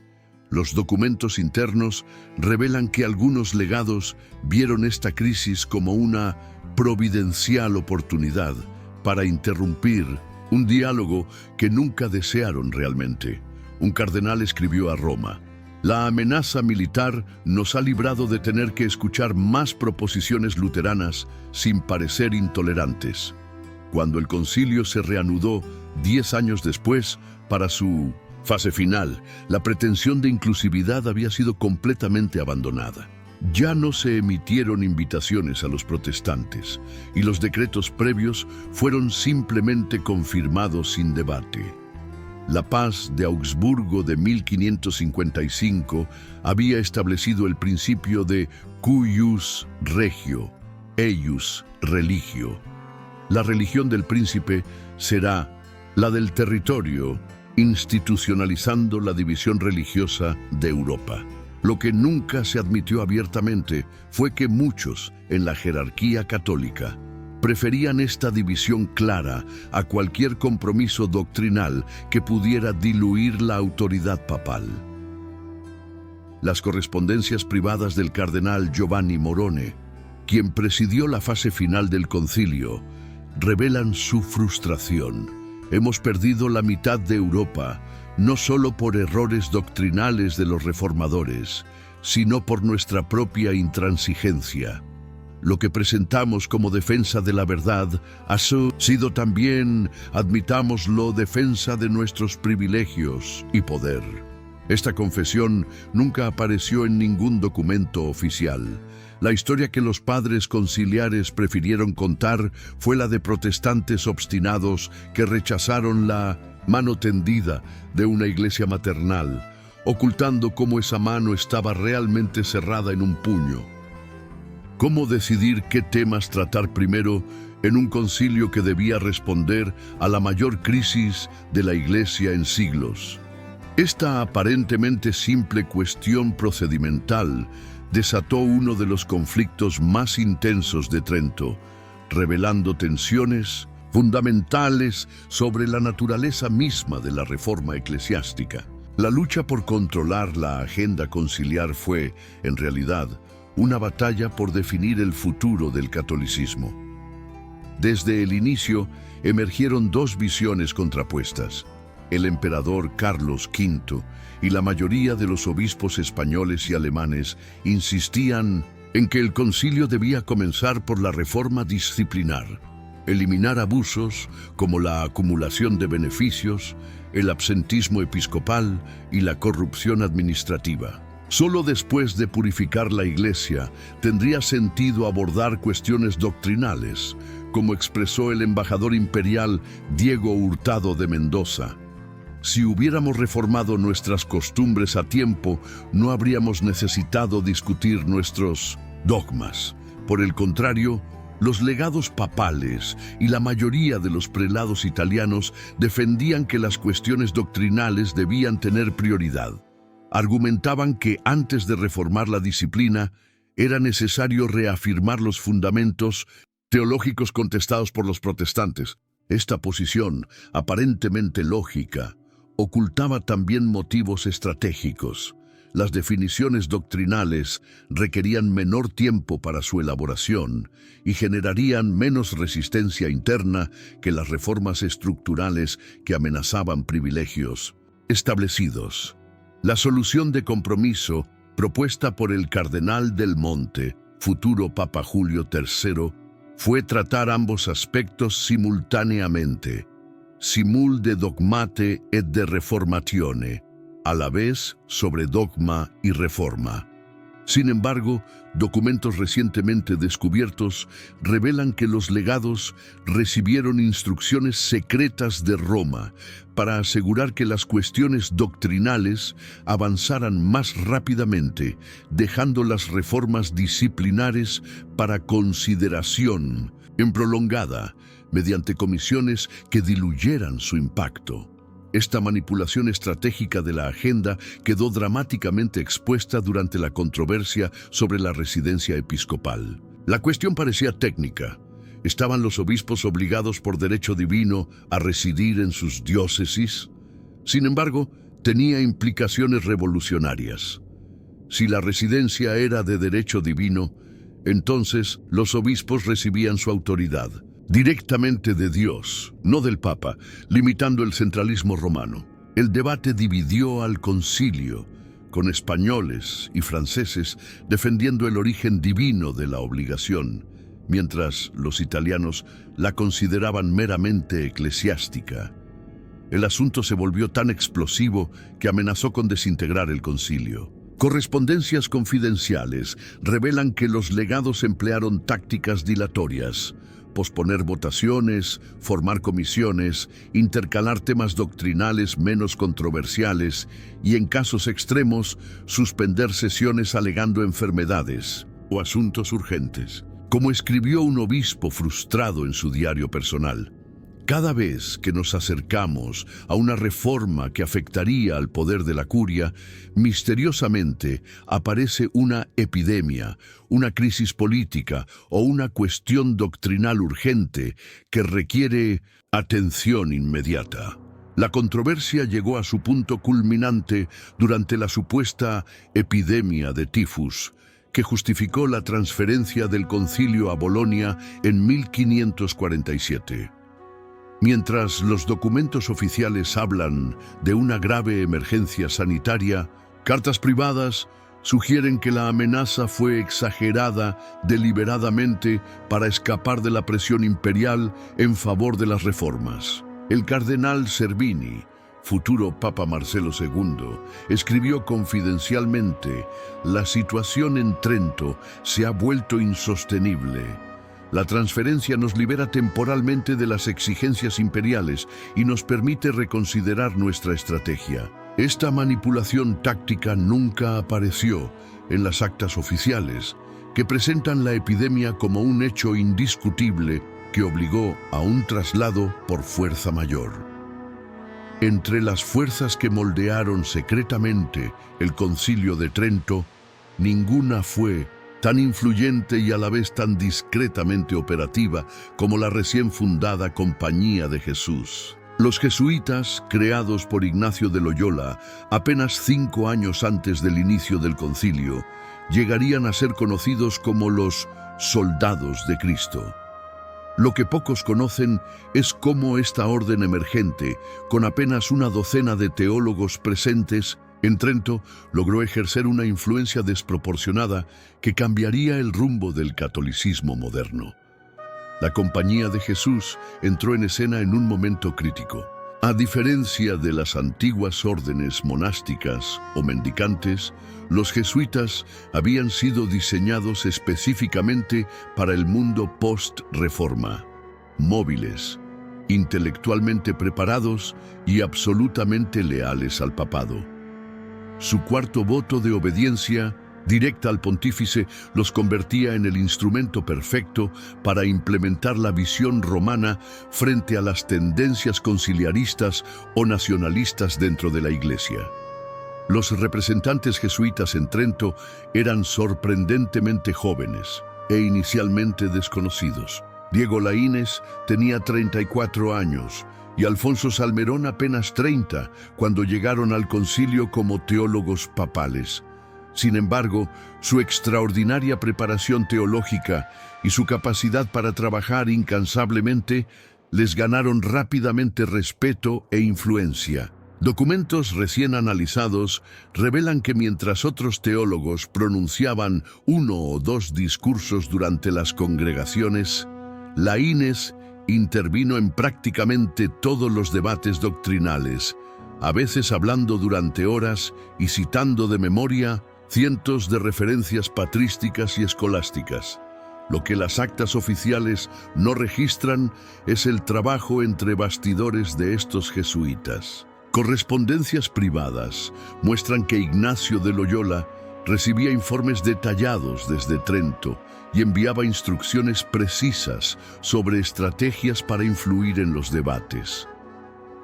Los documentos internos revelan que algunos legados vieron esta crisis como una providencial oportunidad para interrumpir un diálogo que nunca desearon realmente. Un cardenal escribió a Roma: «La amenaza militar nos ha librado de tener que escuchar más proposiciones luteranas sin parecer intolerantes». Cuando el concilio se reanudó 10 años después para su fase final, la pretensión de inclusividad había sido completamente abandonada. Ya no se emitieron invitaciones a los protestantes, y los decretos previos fueron simplemente confirmados sin debate. La paz de Augsburgo de 1555 había establecido el principio de cuius regio, eius religio. La religión del príncipe será la del territorio, institucionalizando la división religiosa de Europa. Lo que nunca se admitió abiertamente fue que muchos en la jerarquía católica preferían esta división clara a cualquier compromiso doctrinal que pudiera diluir la autoridad papal. Las correspondencias privadas del cardenal Giovanni Morone, quien presidió la fase final del concilio, revelan su frustración. Hemos perdido la mitad de Europa, no solo por errores doctrinales de los reformadores, sino por nuestra propia intransigencia. Lo que presentamos como defensa de la verdad ha sido también, admitámoslo, defensa de nuestros privilegios y poder. Esta confesión nunca apareció en ningún documento oficial. La historia que los padres conciliares prefirieron contar fue la de protestantes obstinados que rechazaron la mano tendida de una iglesia maternal, ocultando cómo esa mano estaba realmente cerrada en un puño. ¿Cómo decidir qué temas tratar primero en un concilio que debía responder a la mayor crisis de la Iglesia en siglos? Esta aparentemente simple cuestión procedimental desató uno de los conflictos más intensos de Trento, revelando tensiones fundamentales sobre la naturaleza misma de la reforma eclesiástica. La lucha por controlar la agenda conciliar fue, en realidad, una batalla por definir el futuro del catolicismo. Desde el inicio emergieron dos visiones contrapuestas. El emperador Carlos V y la mayoría de los obispos españoles y alemanes insistían en que el concilio debía comenzar por la reforma disciplinar, eliminar abusos como la acumulación de beneficios, el absentismo episcopal y la corrupción administrativa. Solo después de purificar la Iglesia tendría sentido abordar cuestiones doctrinales, como expresó el embajador imperial Diego Hurtado de Mendoza. Si hubiéramos reformado nuestras costumbres a tiempo, no habríamos necesitado discutir nuestros dogmas. Por el contrario, los legados papales y la mayoría de los prelados italianos defendían que las cuestiones doctrinales debían tener prioridad. Argumentaban que antes de reformar la disciplina, era necesario reafirmar los fundamentos teológicos contestados por los protestantes. Esta posición, aparentemente lógica, ocultaba también motivos estratégicos. Las definiciones doctrinales requerían menor tiempo para su elaboración y generarían menos resistencia interna que las reformas estructurales que amenazaban privilegios establecidos. La solución de compromiso propuesta por el cardenal del Monte, futuro Papa Julio III, fue tratar ambos aspectos simultáneamente, simul de dogmate et de reformatione, a la vez sobre dogma y reforma. Sin embargo, documentos recientemente descubiertos revelan que los legados recibieron instrucciones secretas de Roma para asegurar que las cuestiones doctrinales avanzaran más rápidamente, dejando las reformas disciplinares para consideración en prolongada, mediante comisiones que diluyeran su impacto. Esta manipulación estratégica de la agenda quedó dramáticamente expuesta durante la controversia sobre la residencia episcopal. La cuestión parecía técnica. ¿Estaban los obispos obligados por derecho divino a residir en sus diócesis? Sin embargo, tenía implicaciones revolucionarias. Si la residencia era de derecho divino, entonces los obispos recibían su autoridad directamente de Dios, no del Papa, limitando el centralismo romano. El debate dividió al concilio, con españoles y franceses defendiendo el origen divino de la obligación, mientras los italianos la consideraban meramente eclesiástica. El asunto se volvió tan explosivo que amenazó con desintegrar el concilio. Correspondencias confidenciales revelan que los legados emplearon tácticas dilatorias: posponer votaciones, formar comisiones, intercalar temas doctrinales menos controversiales y, en casos extremos, suspender sesiones alegando enfermedades o asuntos urgentes. Como escribió un obispo frustrado en su diario personal, cada vez que nos acercamos a una reforma que afectaría al poder de la curia, misteriosamente aparece una epidemia, una crisis política o una cuestión doctrinal urgente que requiere atención inmediata. La controversia llegó a su punto culminante durante la supuesta epidemia de tifus, que justificó la transferencia del concilio a Bolonia en 1547. Mientras los documentos oficiales hablan de una grave emergencia sanitaria, cartas privadas sugieren que la amenaza fue exagerada deliberadamente para escapar de la presión imperial en favor de las reformas. El cardenal Cervini, futuro Papa Marcelo II, escribió confidencialmente: «La situación en Trento se ha vuelto insostenible. La transferencia nos libera temporalmente de las exigencias imperiales y nos permite reconsiderar nuestra estrategia». Esta manipulación táctica nunca apareció en las actas oficiales, que presentan la epidemia como un hecho indiscutible que obligó a un traslado por fuerza mayor. Entre las fuerzas que moldearon secretamente el Concilio de Trento, ninguna fue tan influyente y a la vez tan discretamente operativa como la recién fundada Compañía de Jesús. Los jesuitas, creados por Ignacio de Loyola apenas 5 años antes del inicio del concilio, llegarían a ser conocidos como los soldados de Cristo. Lo que pocos conocen es cómo esta orden emergente, con apenas una docena de teólogos presentes en Trento, logró ejercer una influencia desproporcionada que cambiaría el rumbo del catolicismo moderno. La Compañía de Jesús entró en escena en un momento crítico. A diferencia de las antiguas órdenes monásticas o mendicantes, los jesuitas habían sido diseñados específicamente para el mundo post-reforma. Móviles, intelectualmente preparados y absolutamente leales al papado. Su cuarto voto de obediencia directa al pontífice los convertía en el instrumento perfecto para implementar la visión romana frente a las tendencias conciliaristas o nacionalistas dentro de la Iglesia. Los representantes jesuitas en Trento eran sorprendentemente jóvenes e inicialmente desconocidos. Diego Laínez tenía 34 años y Alfonso Salmerón apenas 30 cuando llegaron al concilio como teólogos papales. Sin embargo, su extraordinaria preparación teológica y su capacidad para trabajar incansablemente les ganaron rápidamente respeto e influencia. Documentos recién analizados revelan que mientras otros teólogos pronunciaban 1 o 2 discursos durante las congregaciones, Laínez intervino en prácticamente todos los debates doctrinales, a veces hablando durante horas y citando de memoria cientos de referencias patrísticas y escolásticas. Lo que las actas oficiales no registran es el trabajo entre bastidores de estos jesuitas. Correspondencias privadas muestran que Ignacio de Loyola recibía informes detallados desde Trento y enviaba instrucciones precisas sobre estrategias para influir en los debates.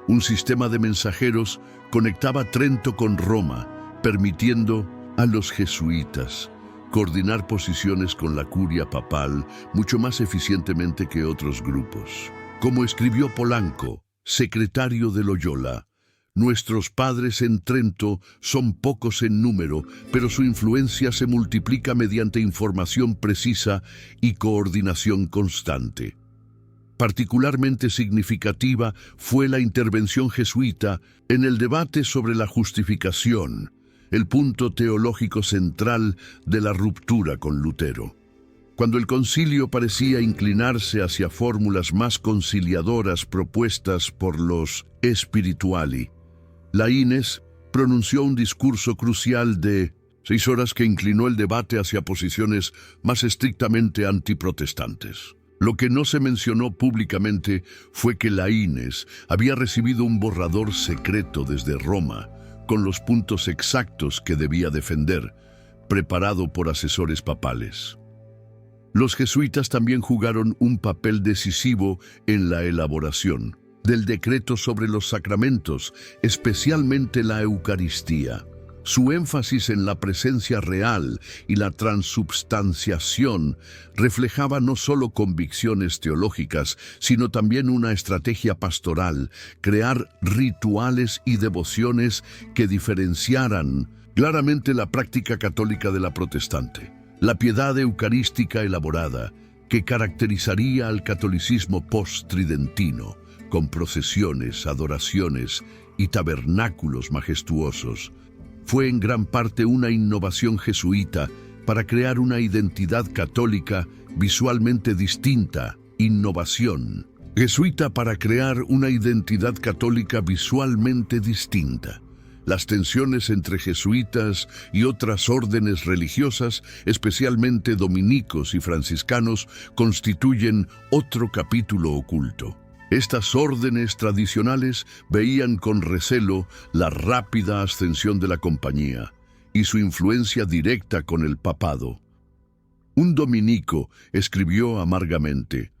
Un sistema de mensajeros conectaba Trento con Roma, permitiendo a los jesuitas coordinar posiciones con la curia papal mucho más eficientemente que otros grupos. Como escribió Polanco, secretario de Loyola, nuestros padres en Trento son pocos en número, pero su influencia se multiplica mediante información precisa y coordinación constante. Particularmente significativa fue la intervención jesuita en el debate sobre la justificación, el punto teológico central de la ruptura con Lutero. Cuando el concilio parecía inclinarse hacia fórmulas más conciliadoras propuestas por los spirituali, Laínez pronunció un discurso crucial de 6 horas que inclinó el debate hacia posiciones más estrictamente antiprotestantes. Lo que no se mencionó públicamente fue que Laínez había recibido un borrador secreto desde Roma, con los puntos exactos que debía defender, preparado por asesores papales. Los jesuitas también jugaron un papel decisivo en la elaboración del decreto sobre los sacramentos, especialmente la Eucaristía. Su énfasis en la presencia real y la transubstanciación reflejaba no solo convicciones teológicas, sino también una estrategia pastoral: crear rituales y devociones que diferenciaran claramente la práctica católica de la protestante. La piedad eucarística elaborada, que caracterizaría al catolicismo post-tridentino, con procesiones, adoraciones y tabernáculos majestuosos, fue en gran parte una innovación jesuita para crear una identidad católica visualmente distinta, innovación Jesuita para crear una identidad católica visualmente distinta. Las tensiones entre jesuitas y otras órdenes religiosas, especialmente dominicos y franciscanos, constituyen otro capítulo oculto. Estas órdenes tradicionales veían con recelo la rápida ascensión de la compañía y su influencia directa con el papado. Un dominico escribió amargamente: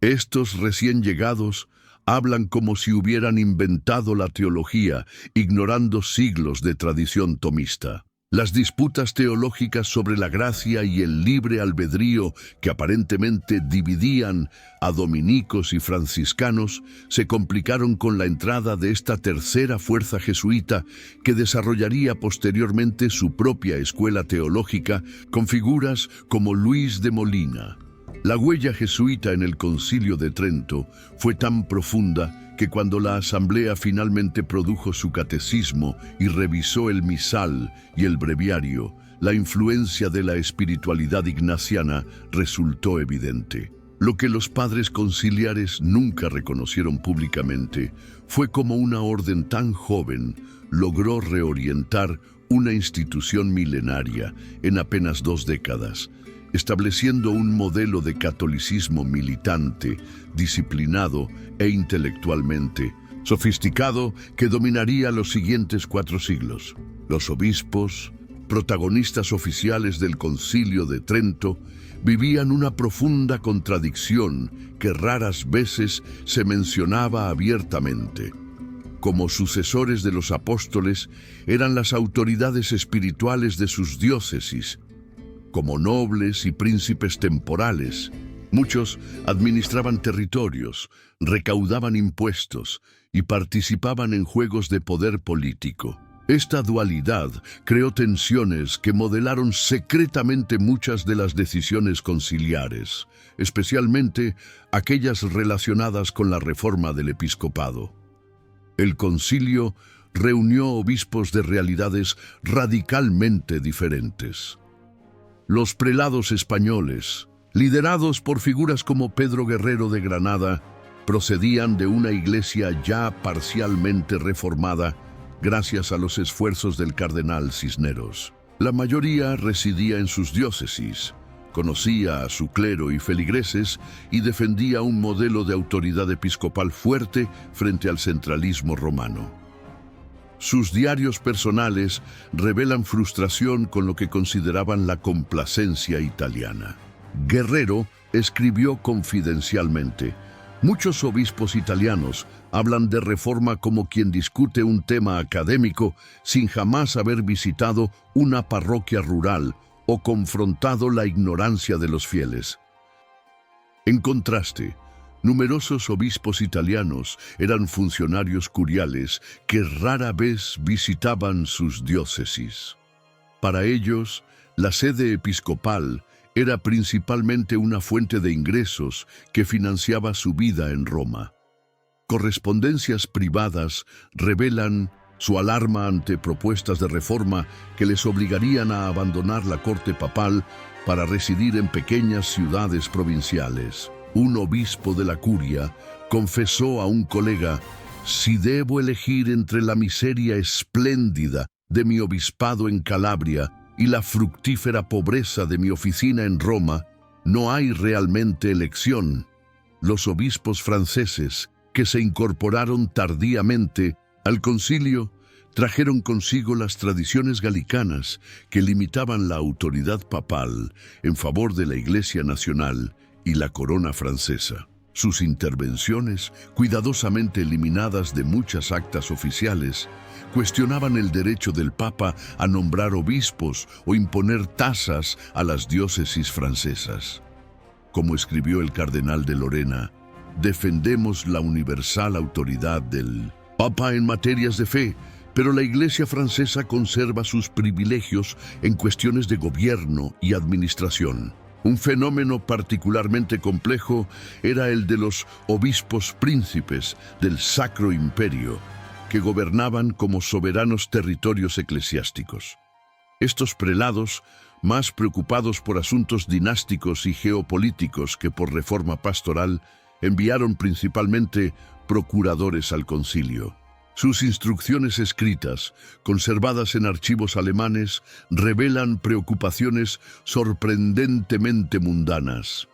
«Estos recién llegados hablan como si hubieran inventado la teología, ignorando siglos de tradición tomista». Las disputas teológicas sobre la gracia y el libre albedrío que aparentemente dividían a dominicos y franciscanos se complicaron con la entrada de esta tercera fuerza jesuita que desarrollaría posteriormente su propia escuela teológica con figuras como Luis de Molina. La huella jesuita en el Concilio de Trento fue tan profunda que cuando la Asamblea finalmente produjo su catecismo y revisó el misal y el breviario, la influencia de la espiritualidad ignaciana resultó evidente. Lo que los padres conciliares nunca reconocieron públicamente fue cómo una orden tan joven logró reorientar una institución milenaria en apenas 2 décadas, estableciendo un modelo de catolicismo militante, disciplinado e intelectualmente sofisticado que dominaría los siguientes 4 siglos. Los obispos, protagonistas oficiales del Concilio de Trento, vivían una profunda contradicción que raras veces se mencionaba abiertamente. Como sucesores de los apóstoles, eran las autoridades espirituales de sus diócesis. Como nobles y príncipes temporales, muchos administraban territorios, recaudaban impuestos y participaban en juegos de poder político. Esta dualidad creó tensiones que modelaron secretamente muchas de las decisiones conciliares, especialmente aquellas relacionadas con la reforma del episcopado. El concilio reunió obispos de realidades radicalmente diferentes. Los prelados españoles, liderados por figuras como Pedro Guerrero de Granada, procedían de una iglesia ya parcialmente reformada gracias a los esfuerzos del cardenal Cisneros. La mayoría residía en sus diócesis, conocía a su clero y feligreses y defendía un modelo de autoridad episcopal fuerte frente al centralismo romano. Sus diarios personales revelan frustración con lo que consideraban la complacencia italiana. Guerrero escribió confidencialmente: «Muchos obispos italianos hablan de reforma como quien discute un tema académico sin jamás haber visitado una parroquia rural o confrontado la ignorancia de los fieles». En contraste, numerosos obispos italianos eran funcionarios curiales que rara vez visitaban sus diócesis. Para ellos, la sede episcopal era principalmente una fuente de ingresos que financiaba su vida en Roma. Correspondencias privadas revelan su alarma ante propuestas de reforma que les obligarían a abandonar la corte papal para residir en pequeñas ciudades provinciales. Un obispo de la curia confesó a un colega: «Si debo elegir entre la miseria espléndida de mi obispado en Calabria y la fructífera pobreza de mi oficina en Roma, no hay realmente elección». Los obispos franceses, que se incorporaron tardíamente al concilio, trajeron consigo las tradiciones galicanas que limitaban la autoridad papal en favor de la Iglesia nacional y la corona francesa. Sus intervenciones, cuidadosamente eliminadas de muchas actas oficiales, cuestionaban el derecho del Papa a nombrar obispos o imponer tasas a las diócesis francesas. Como escribió el cardenal de Lorena, defendemos la universal autoridad del Papa en materias de fe, pero la Iglesia francesa conserva sus privilegios en cuestiones de gobierno y administración. Un fenómeno particularmente complejo era el de los obispos príncipes del Sacro Imperio, que gobernaban como soberanos territorios eclesiásticos. Estos prelados, más preocupados por asuntos dinásticos y geopolíticos que por reforma pastoral, enviaron principalmente procuradores al concilio. Sus instrucciones escritas, conservadas en archivos alemanes, revelan preocupaciones sorprendentemente mundanas.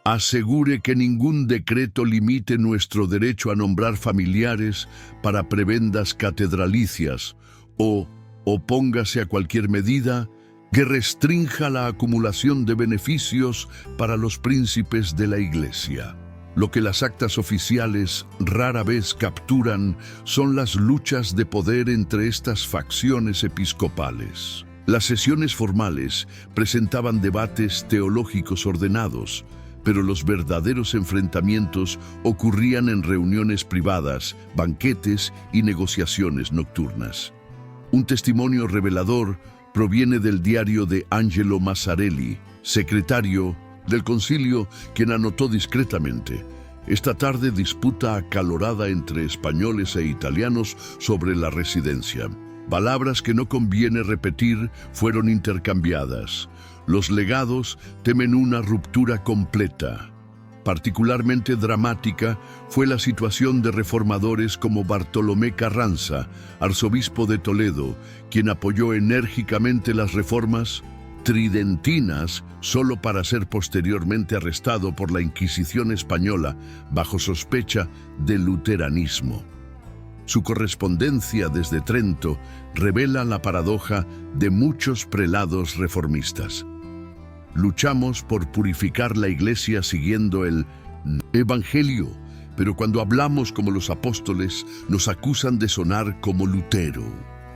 Asegure que ningún decreto limite nuestro derecho a nombrar familiares para prebendas catedralicias o opóngase a cualquier medida que restrinja la acumulación de beneficios para los príncipes de la Iglesia. Lo que las actas oficiales rara vez capturan son las luchas de poder entre estas facciones episcopales. Las sesiones formales presentaban debates teológicos ordenados, pero los verdaderos enfrentamientos ocurrían en reuniones privadas, banquetes y negociaciones nocturnas. Un testimonio revelador proviene del diario de Angelo Massarelli, secretario del concilio, quien anotó discretamente: esta tarde disputa acalorada entre españoles e italianos sobre la residencia. Palabras que no conviene repetir fueron intercambiadas. Los legados temen una ruptura completa. Particularmente dramática fue la situación de reformadores como Bartolomé Carranza, arzobispo de Toledo, quien apoyó enérgicamente las reformas tridentinas solo para ser posteriormente arrestado por la Inquisición española bajo sospecha de luteranismo. Su correspondencia desde Trento revela la paradoja de muchos prelados reformistas. Luchamos por purificar la Iglesia siguiendo el Evangelio, pero cuando hablamos como los apóstoles nos acusan de sonar como Lutero.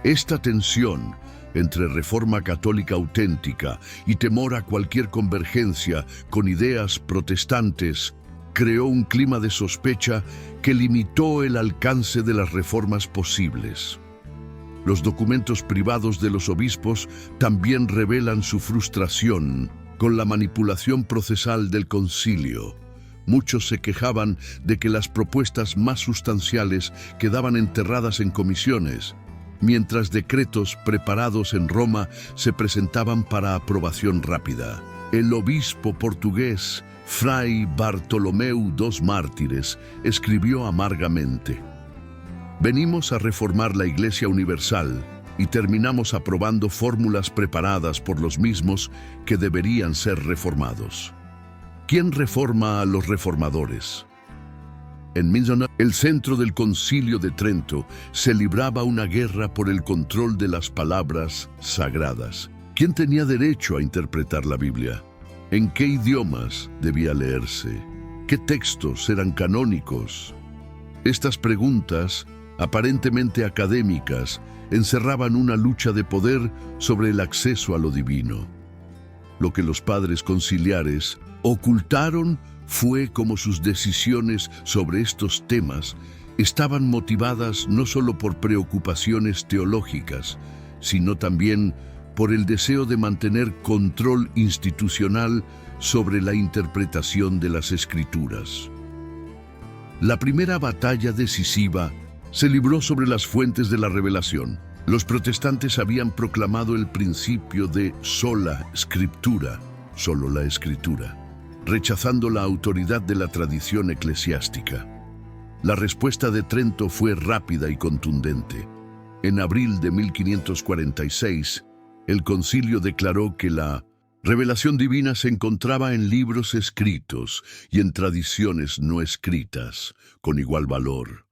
Esta tensión entre reforma católica auténtica y temor a cualquier convergencia con ideas protestantes creó un clima de sospecha que limitó el alcance de las reformas posibles. Los documentos privados de los obispos también revelan su frustración con la manipulación procesal del concilio. Muchos se quejaban de que las propuestas más sustanciales quedaban enterradas en comisiones, mientras decretos preparados en Roma se presentaban para aprobación rápida. El obispo portugués Fray Bartolomeu dos Mártires escribió amargamente: venimos a reformar la Iglesia Universal y terminamos aprobando fórmulas preparadas por los mismos que deberían ser reformados. ¿Quién reforma a los reformadores? En el centro del Concilio de Trento se libraba una guerra por el control de las palabras sagradas. ¿Quién tenía derecho a interpretar la Biblia? ¿En qué idiomas debía leerse? ¿Qué textos eran canónicos? Estas preguntas, aparentemente académicas, encerraban una lucha de poder sobre el acceso a lo divino. Lo que los padres conciliares ocultaron fue cómo sus decisiones sobre estos temas estaban motivadas no solo por preocupaciones teológicas, sino también por el deseo de mantener control institucional sobre la interpretación de las Escrituras. La primera batalla decisiva se libró sobre las fuentes de la revelación. Los protestantes habían proclamado el principio de sola scriptura, solo la Escritura, rechazando la autoridad de la tradición eclesiástica. La respuesta de Trento fue rápida y contundente. En abril de 1546, el concilio declaró que la revelación divina se encontraba en libros escritos y en tradiciones no escritas, con igual valor.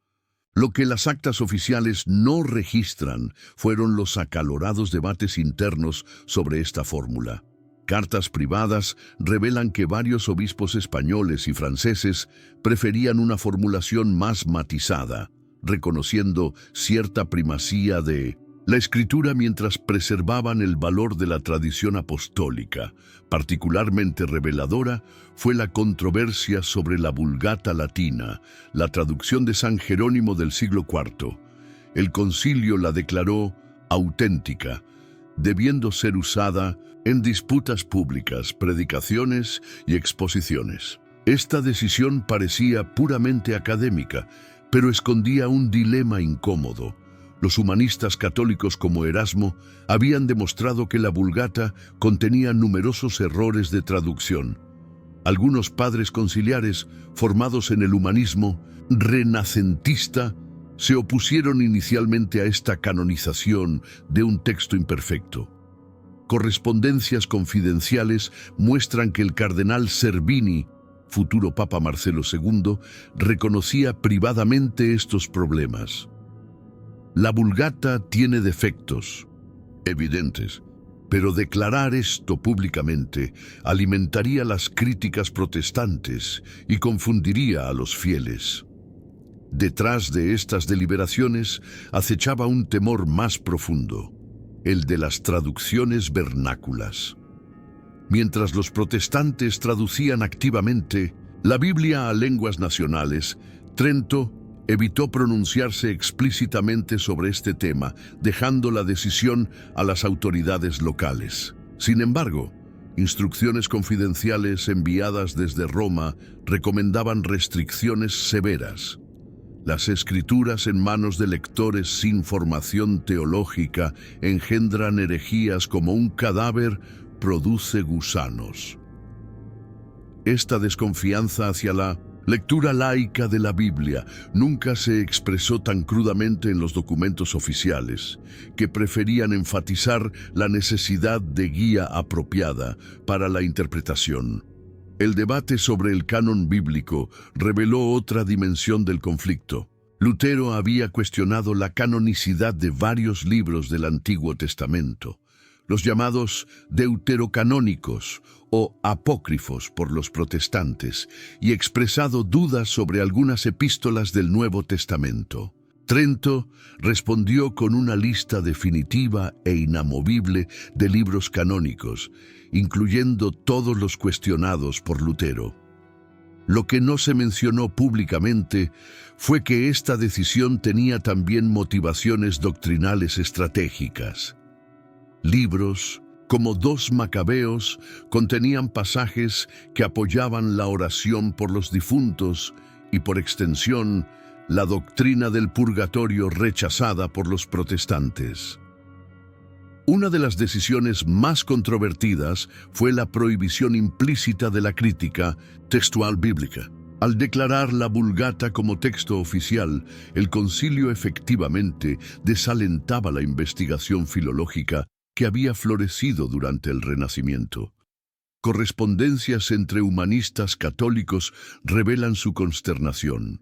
Lo que las actas oficiales no registran fueron los acalorados debates internos sobre esta fórmula. Cartas privadas revelan que varios obispos españoles y franceses preferían una formulación más matizada, reconociendo cierta primacía de la Escritura mientras preservaban el valor de la tradición apostólica. Particularmente reveladora fue la controversia sobre la Vulgata latina, la traducción de San Jerónimo del siglo IV. El concilio la declaró auténtica, debiendo ser usada en disputas públicas, predicaciones y exposiciones. Esta decisión parecía puramente académica, pero escondía un dilema incómodo. Los humanistas católicos como Erasmo habían demostrado que la Vulgata contenía numerosos errores de traducción. Algunos padres conciliares, formados en el humanismo renacentista, se opusieron inicialmente a esta canonización de un texto imperfecto. Correspondencias confidenciales muestran que el cardenal Cervini, futuro Papa Marcelo II, reconocía privadamente estos problemas. La Vulgata tiene defectos evidentes, pero declarar esto públicamente alimentaría las críticas protestantes y confundiría a los fieles. Detrás de estas deliberaciones acechaba un temor más profundo, el de las traducciones vernáculas. Mientras los protestantes traducían activamente la Biblia a lenguas nacionales, Trento evitó pronunciarse explícitamente sobre este tema, dejando la decisión a las autoridades locales. Sin embargo, instrucciones confidenciales enviadas desde Roma recomendaban restricciones severas. Las escrituras en manos de lectores sin formación teológica engendran herejías como un cadáver produce gusanos. Esta desconfianza hacia la lectura laica de la Biblia nunca se expresó tan crudamente en los documentos oficiales, que preferían enfatizar la necesidad de guía apropiada para la interpretación. El debate sobre el canon bíblico reveló otra dimensión del conflicto. Lutero había cuestionado la canonicidad de varios libros del Antiguo Testamento, los llamados deuterocanónicos o apócrifos por los protestantes, y expresado dudas sobre algunas epístolas del Nuevo Testamento. Trento respondió con una lista definitiva e inamovible de libros canónicos, incluyendo todos los cuestionados por Lutero. Lo que no se mencionó públicamente fue que esta decisión tenía también motivaciones doctrinales estratégicas. Libros como 2 Macabeos contenían pasajes que apoyaban la oración por los difuntos y, por extensión, la doctrina del purgatorio rechazada por los protestantes. Una de las decisiones más controvertidas fue la prohibición implícita de la crítica textual bíblica. Al declarar la Vulgata como texto oficial, el concilio efectivamente desalentaba la investigación filológica que había florecido durante el Renacimiento. Correspondencias entre humanistas católicos revelan su consternación.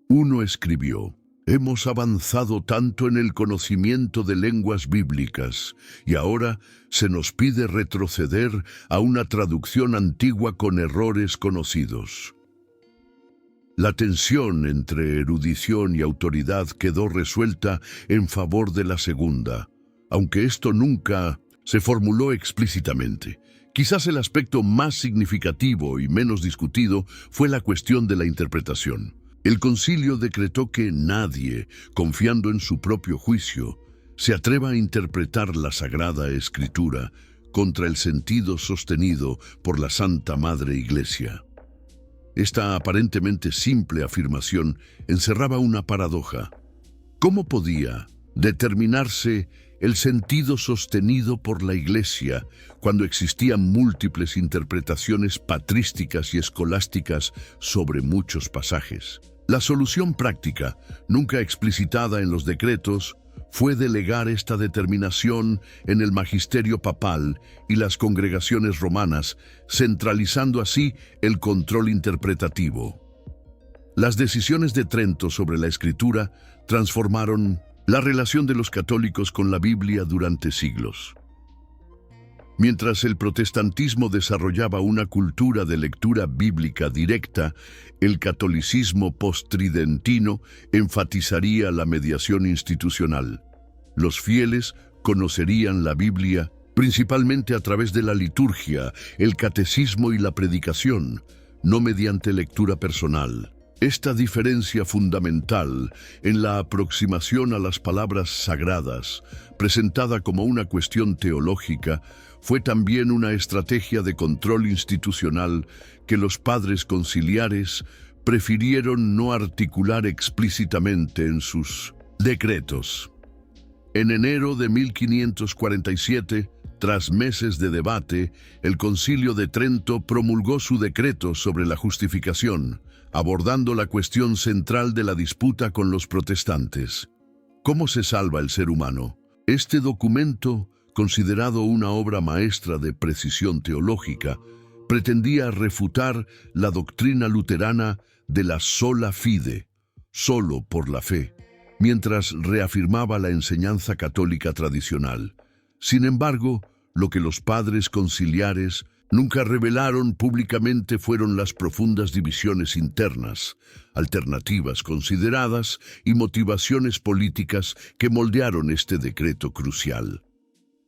Uno escribió: «Hemos avanzado tanto en el conocimiento de lenguas bíblicas y ahora se nos pide retroceder a una traducción antigua con errores conocidos». La tensión entre erudición y autoridad quedó resuelta en favor de la segunda, aunque esto nunca se formuló explícitamente. Quizás el aspecto más significativo y menos discutido fue la cuestión de la interpretación. El concilio decretó que nadie, confiando en su propio juicio, se atreva a interpretar la Sagrada Escritura contra el sentido sostenido por la Santa Madre Iglesia. Esta aparentemente simple afirmación encerraba una paradoja. ¿Cómo podía determinarse el sentido sostenido por la Iglesia cuando existían múltiples interpretaciones patrísticas y escolásticas sobre muchos pasajes? La solución práctica, nunca explicitada en los decretos, fue delegar esta determinación en el magisterio papal y las congregaciones romanas, centralizando así el control interpretativo. Las decisiones de Trento sobre la Escritura transformaron la relación de los católicos con la Biblia durante siglos. Mientras el protestantismo desarrollaba una cultura de lectura bíblica directa, el catolicismo posttridentino enfatizaría la mediación institucional. Los fieles conocerían la Biblia principalmente a través de la liturgia, el catecismo y la predicación, no mediante lectura personal. Esta diferencia fundamental en la aproximación a las palabras sagradas, presentada como una cuestión teológica, fue también una estrategia de control institucional que los padres conciliares prefirieron no articular explícitamente en sus decretos. En enero de 1547, Tras meses de debate, el Concilio de Trento promulgó su decreto sobre la justificación, abordando la cuestión central de la disputa con los protestantes. ¿Cómo se salva el ser humano? Este documento, considerado una obra maestra de precisión teológica, pretendía refutar la doctrina luterana de la sola fide, solo por la fe, mientras reafirmaba la enseñanza católica tradicional. Sin embargo, lo que los padres conciliares nunca revelaron públicamente fueron las profundas divisiones internas, alternativas consideradas y motivaciones políticas que moldearon este decreto crucial.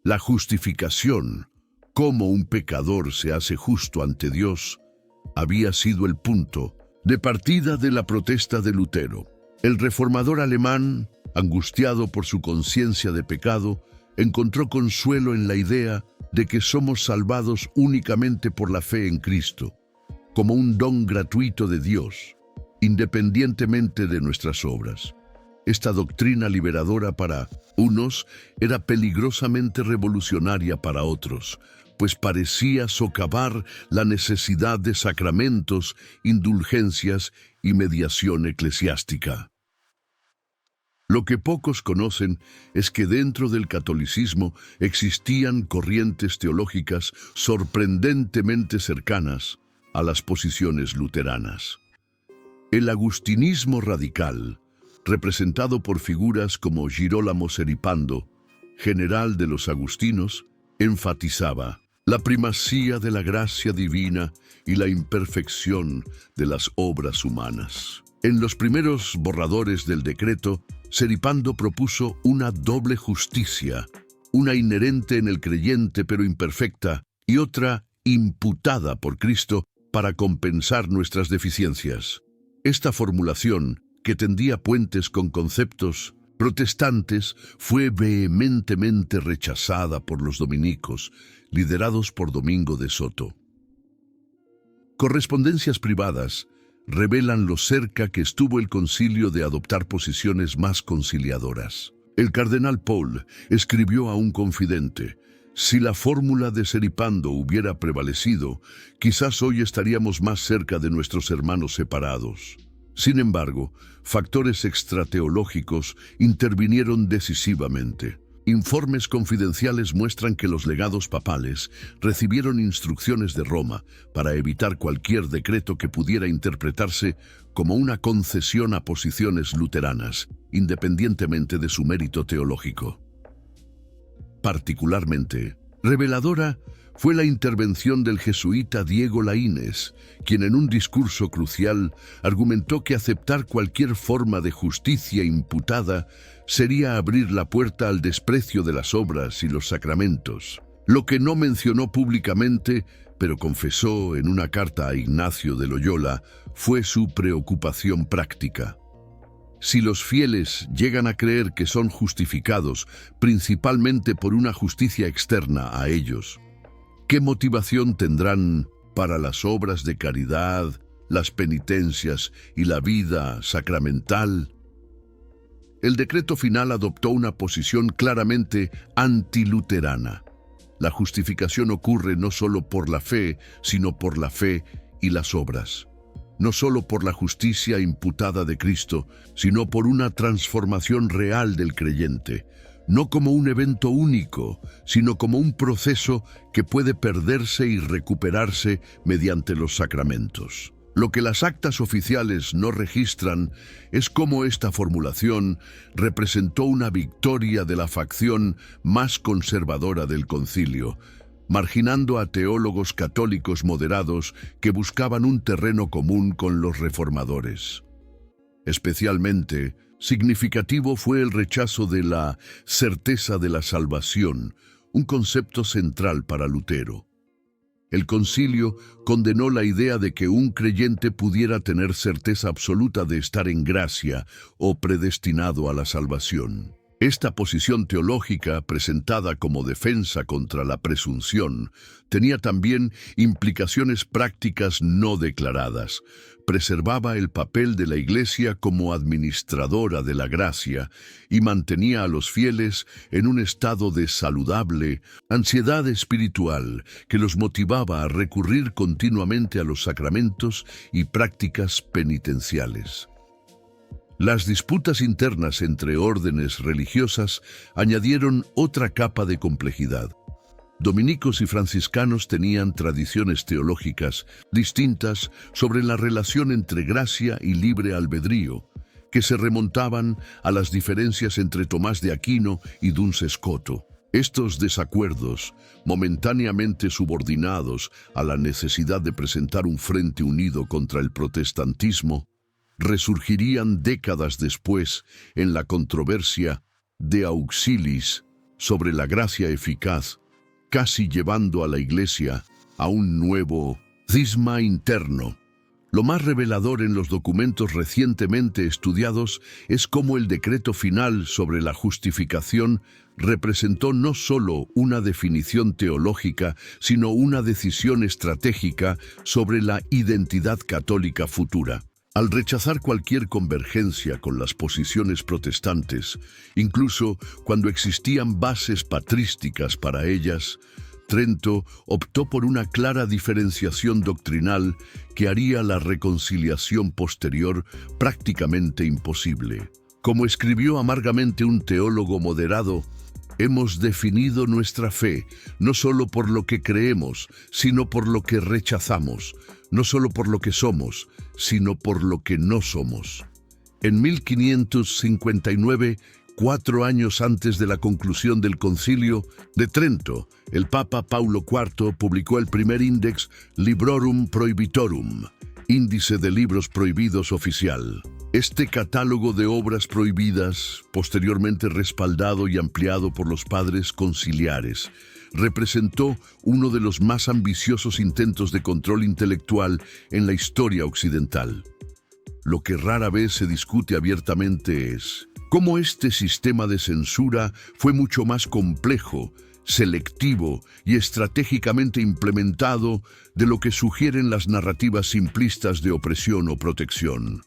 La justificación, cómo un pecador se hace justo ante Dios, había sido el punto de partida de la protesta de Lutero. El reformador alemán, angustiado por su conciencia de pecado, encontró consuelo en la idea de que somos salvados únicamente por la fe en Cristo, como un don gratuito de Dios, independientemente de nuestras obras. Esta doctrina liberadora para unos era peligrosamente revolucionaria para otros, pues parecía socavar la necesidad de sacramentos, indulgencias y mediación eclesiástica. Lo que pocos conocen es que dentro del catolicismo existían corrientes teológicas sorprendentemente cercanas a las posiciones luteranas. El agustinismo radical, representado por figuras como Girolamo Seripando, general de los agustinos, enfatizaba la primacía de la gracia divina y la imperfección de las obras humanas. En los primeros borradores del decreto, Seripando propuso una doble justicia, una inherente en el creyente pero imperfecta y otra imputada por Cristo para compensar nuestras deficiencias. Esta formulación, que tendía puentes con conceptos protestantes, fue vehementemente rechazada por los dominicos, liderados por Domingo de Soto. Correspondencias privadas revelan lo cerca que estuvo el concilio de adoptar posiciones más conciliadoras. El cardenal Paul escribió a un confidente: si la fórmula de Seripando hubiera prevalecido, quizás hoy estaríamos más cerca de nuestros hermanos separados. Sin embargo, factores extrateológicos intervinieron decisivamente. Informes confidenciales muestran que los legados papales recibieron instrucciones de Roma para evitar cualquier decreto que pudiera interpretarse como una concesión a posiciones luteranas, independientemente de su mérito teológico. Particularmente reveladora fue la intervención del jesuita Diego Laínez, quien en un discurso crucial argumentó que aceptar cualquier forma de justicia imputada sería abrir la puerta al desprecio de las obras y los sacramentos. Lo que no mencionó públicamente, pero confesó en una carta a Ignacio de Loyola, fue su preocupación práctica. Si los fieles llegan a creer que son justificados principalmente por una justicia externa a ellos, ¿qué motivación tendrán para las obras de caridad, las penitencias y la vida sacramental? El decreto final adoptó una posición claramente antiluterana. La justificación ocurre no solo por la fe, sino por la fe y las obras. No solo por la justicia imputada de Cristo, sino por una transformación real del creyente, no como un evento único, sino como un proceso que puede perderse y recuperarse mediante los sacramentos. Lo que las actas oficiales no registran es cómo esta formulación representó una victoria de la facción más conservadora del concilio, marginando a teólogos católicos moderados que buscaban un terreno común con los reformadores. Especialmente significativo fue el rechazo de la certeza de la salvación, un concepto central para Lutero. El concilio condenó la idea de que un creyente pudiera tener certeza absoluta de estar en gracia o predestinado a la salvación. Esta posición teológica, presentada como defensa contra la presunción, tenía también implicaciones prácticas no declaradas. Preservaba el papel de la Iglesia como administradora de la gracia y mantenía a los fieles en un estado de saludable ansiedad espiritual que los motivaba a recurrir continuamente a los sacramentos y prácticas penitenciales. Las disputas internas entre órdenes religiosas añadieron otra capa de complejidad. Dominicos y franciscanos tenían tradiciones teológicas distintas sobre la relación entre gracia y libre albedrío, que se remontaban a las diferencias entre Tomás de Aquino y Duns Scoto. Estos desacuerdos, momentáneamente subordinados a la necesidad de presentar un frente unido contra el protestantismo, resurgirían décadas después en la controversia de Auxilis sobre la gracia eficaz, casi llevando a la Iglesia a un nuevo cisma interno. Lo más revelador en los documentos recientemente estudiados es cómo el decreto final sobre la justificación representó no solo una definición teológica, sino una decisión estratégica sobre la identidad católica futura. Al rechazar cualquier convergencia con las posiciones protestantes, incluso cuando existían bases patrísticas para ellas, Trento optó por una clara diferenciación doctrinal que haría la reconciliación posterior prácticamente imposible. Como escribió amargamente un teólogo moderado, hemos definido nuestra fe no solo por lo que creemos, sino por lo que rechazamos, no solo por lo que somos, sino por lo que no somos. En 1559, 4 años antes de la conclusión del Concilio de Trento, el Papa Paulo IV publicó el primer Index Librorum Prohibitorum, índice de libros prohibidos oficial. Este catálogo de obras prohibidas, posteriormente respaldado y ampliado por los padres conciliares, representó uno de los más ambiciosos intentos de control intelectual en la historia occidental. Lo que rara vez se discute abiertamente es cómo este sistema de censura fue mucho más complejo, selectivo y estratégicamente implementado de lo que sugieren las narrativas simplistas de opresión o protección.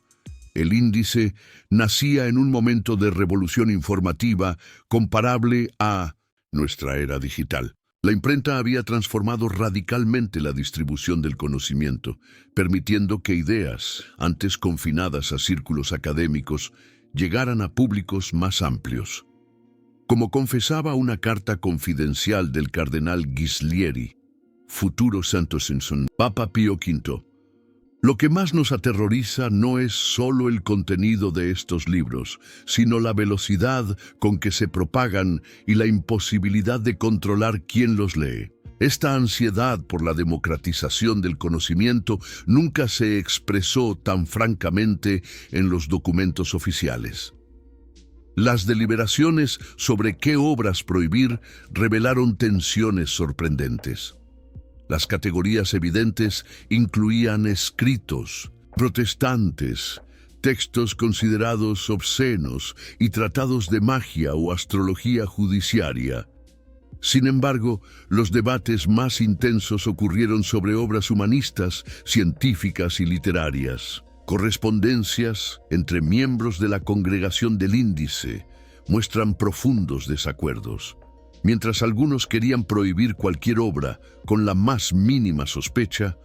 El índice nacía en un momento de revolución informativa comparable a nuestra era digital. La imprenta había transformado radicalmente la distribución del conocimiento, permitiendo que ideas, antes confinadas a círculos académicos, llegaran a públicos más amplios. Como confesaba una carta confidencial del cardenal Ghislieri, futuro Santo Simpson, Papa Pío V, lo que más nos aterroriza no es solo el contenido de estos libros, sino la velocidad con que se propagan y la imposibilidad de controlar quién los lee. Esta ansiedad por la democratización del conocimiento nunca se expresó tan francamente en los documentos oficiales. Las deliberaciones sobre qué obras prohibir revelaron tensiones sorprendentes. Las categorías evidentes incluían escritos protestantes, textos considerados obscenos y tratados de magia o astrología judiciaria. Sin embargo, los debates más intensos ocurrieron sobre obras humanistas, científicas y literarias. Correspondencias entre miembros de la congregación del Índice muestran profundos desacuerdos. Mientras algunos querían prohibir cualquier obra con la más mínima sospecha,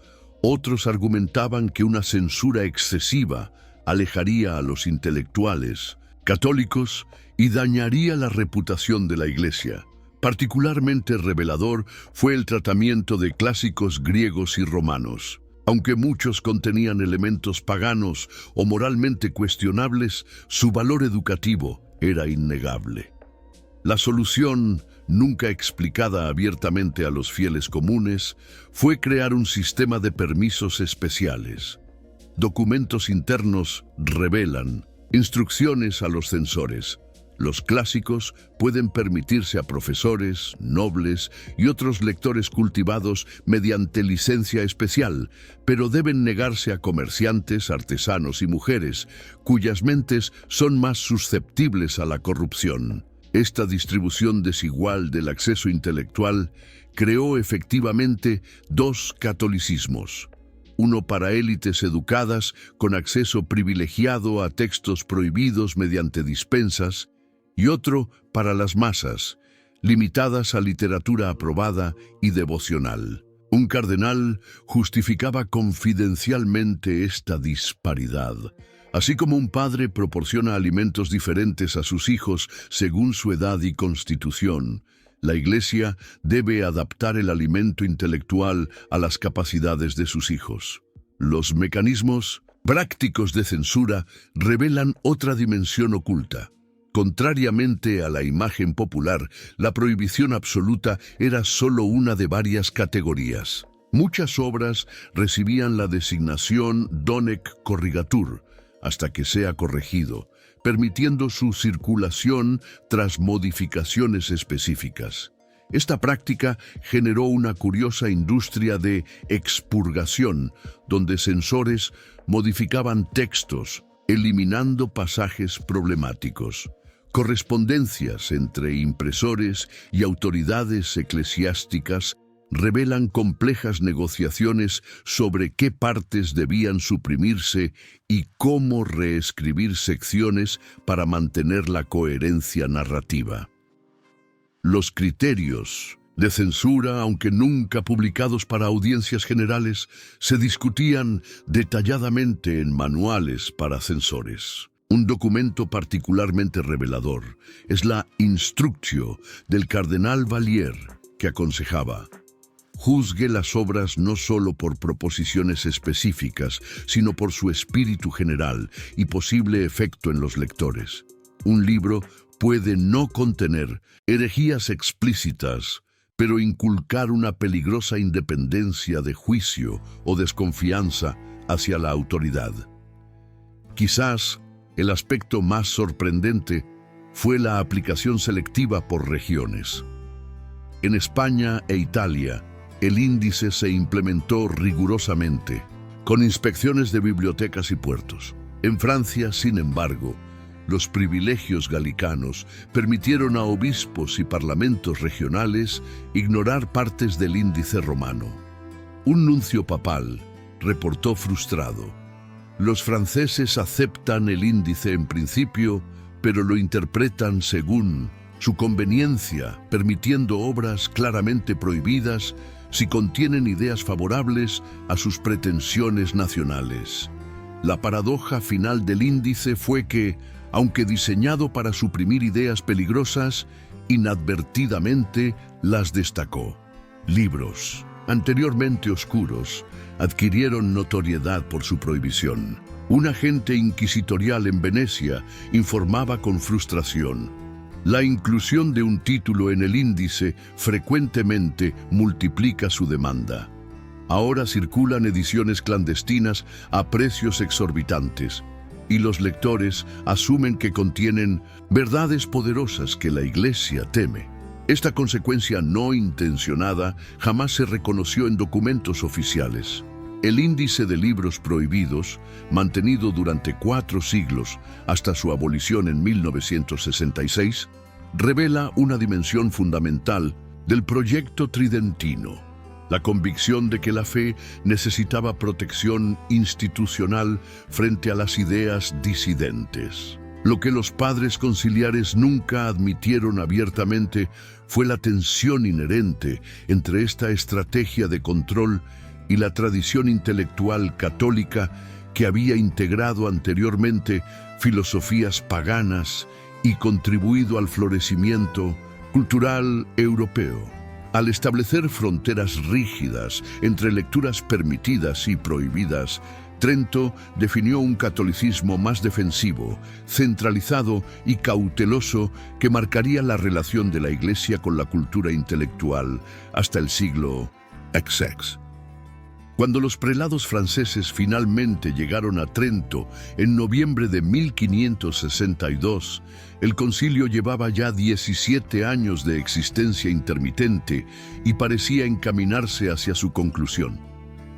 otros argumentaban que una censura excesiva alejaría a los intelectuales católicos y dañaría la reputación de la Iglesia. Particularmente revelador fue el tratamiento de clásicos griegos y romanos. Aunque muchos contenían elementos paganos o moralmente cuestionables, su valor educativo era innegable. La solución, nunca explicada abiertamente a los fieles comunes, fue crear un sistema de permisos especiales. Documentos internos revelan instrucciones a los censores. Los clásicos pueden permitirse a profesores, nobles y otros lectores cultivados mediante licencia especial, pero deben negarse a comerciantes, artesanos y mujeres, cuyas mentes son más susceptibles a la corrupción. Esta distribución desigual del acceso intelectual creó efectivamente dos catolicismos: uno para élites educadas con acceso privilegiado a textos prohibidos mediante dispensas, y otro para las masas, limitadas a literatura aprobada y devocional. Un cardenal justificaba confidencialmente esta disparidad. Así como un padre proporciona alimentos diferentes a sus hijos según su edad y constitución, la Iglesia debe adaptar el alimento intelectual a las capacidades de sus hijos. Los mecanismos prácticos de censura revelan otra dimensión oculta. Contrariamente a la imagen popular, la prohibición absoluta era solo una de varias categorías. Muchas obras recibían la designación Donec Corrigatur, hasta que sea corregido, permitiendo su circulación tras modificaciones específicas. Esta práctica generó una curiosa industria de expurgación, donde censores modificaban textos, eliminando pasajes problemáticos. Correspondencias entre impresores y autoridades eclesiásticas revelan complejas negociaciones sobre qué partes debían suprimirse y cómo reescribir secciones para mantener la coherencia narrativa. Los criterios de censura, aunque nunca publicados para audiencias generales, se discutían detalladamente en manuales para censores. Un documento particularmente revelador es la Instructio del cardenal Valier, que aconsejaba: juzgue las obras no solo por proposiciones específicas, sino por su espíritu general y posible efecto en los lectores. Un libro puede no contener herejías explícitas, pero inculcar una peligrosa independencia de juicio o desconfianza hacia la autoridad. Quizás el aspecto más sorprendente fue la aplicación selectiva por regiones. En España e Italia, el índice se implementó rigurosamente, con inspecciones de bibliotecas y puertos. En Francia, sin embargo, los privilegios galicanos permitieron a obispos y parlamentos regionales ignorar partes del índice romano. Un nuncio papal reportó frustrado: los franceses aceptan el índice en principio, pero lo interpretan según su conveniencia, permitiendo obras claramente prohibidas si contienen ideas favorables a sus pretensiones nacionales. La paradoja final del índice fue que, aunque diseñado para suprimir ideas peligrosas, inadvertidamente las destacó. Libros, anteriormente oscuros, adquirieron notoriedad por su prohibición. Un agente inquisitorial en Venecia informaba con frustración: la inclusión de un título en el índice frecuentemente multiplica su demanda. Ahora circulan ediciones clandestinas a precios exorbitantes, y los lectores asumen que contienen verdades poderosas que la Iglesia teme. Esta consecuencia no intencionada jamás se reconoció en documentos oficiales. El índice de libros prohibidos, mantenido durante 4 siglos hasta su abolición en 1966, revela una dimensión fundamental del proyecto tridentino: la convicción de que la fe necesitaba protección institucional frente a las ideas disidentes. Lo que los padres conciliares nunca admitieron abiertamente fue la tensión inherente entre esta estrategia de control y la tradición intelectual católica que había integrado anteriormente filosofías paganas y contribuido al florecimiento cultural europeo. Al establecer fronteras rígidas entre lecturas permitidas y prohibidas, Trento definió un catolicismo más defensivo, centralizado y cauteloso que marcaría la relación de la Iglesia con la cultura intelectual hasta el siglo XX. Cuando los prelados franceses finalmente llegaron a Trento en noviembre de 1562, el concilio llevaba ya 17 años de existencia intermitente y parecía encaminarse hacia su conclusión.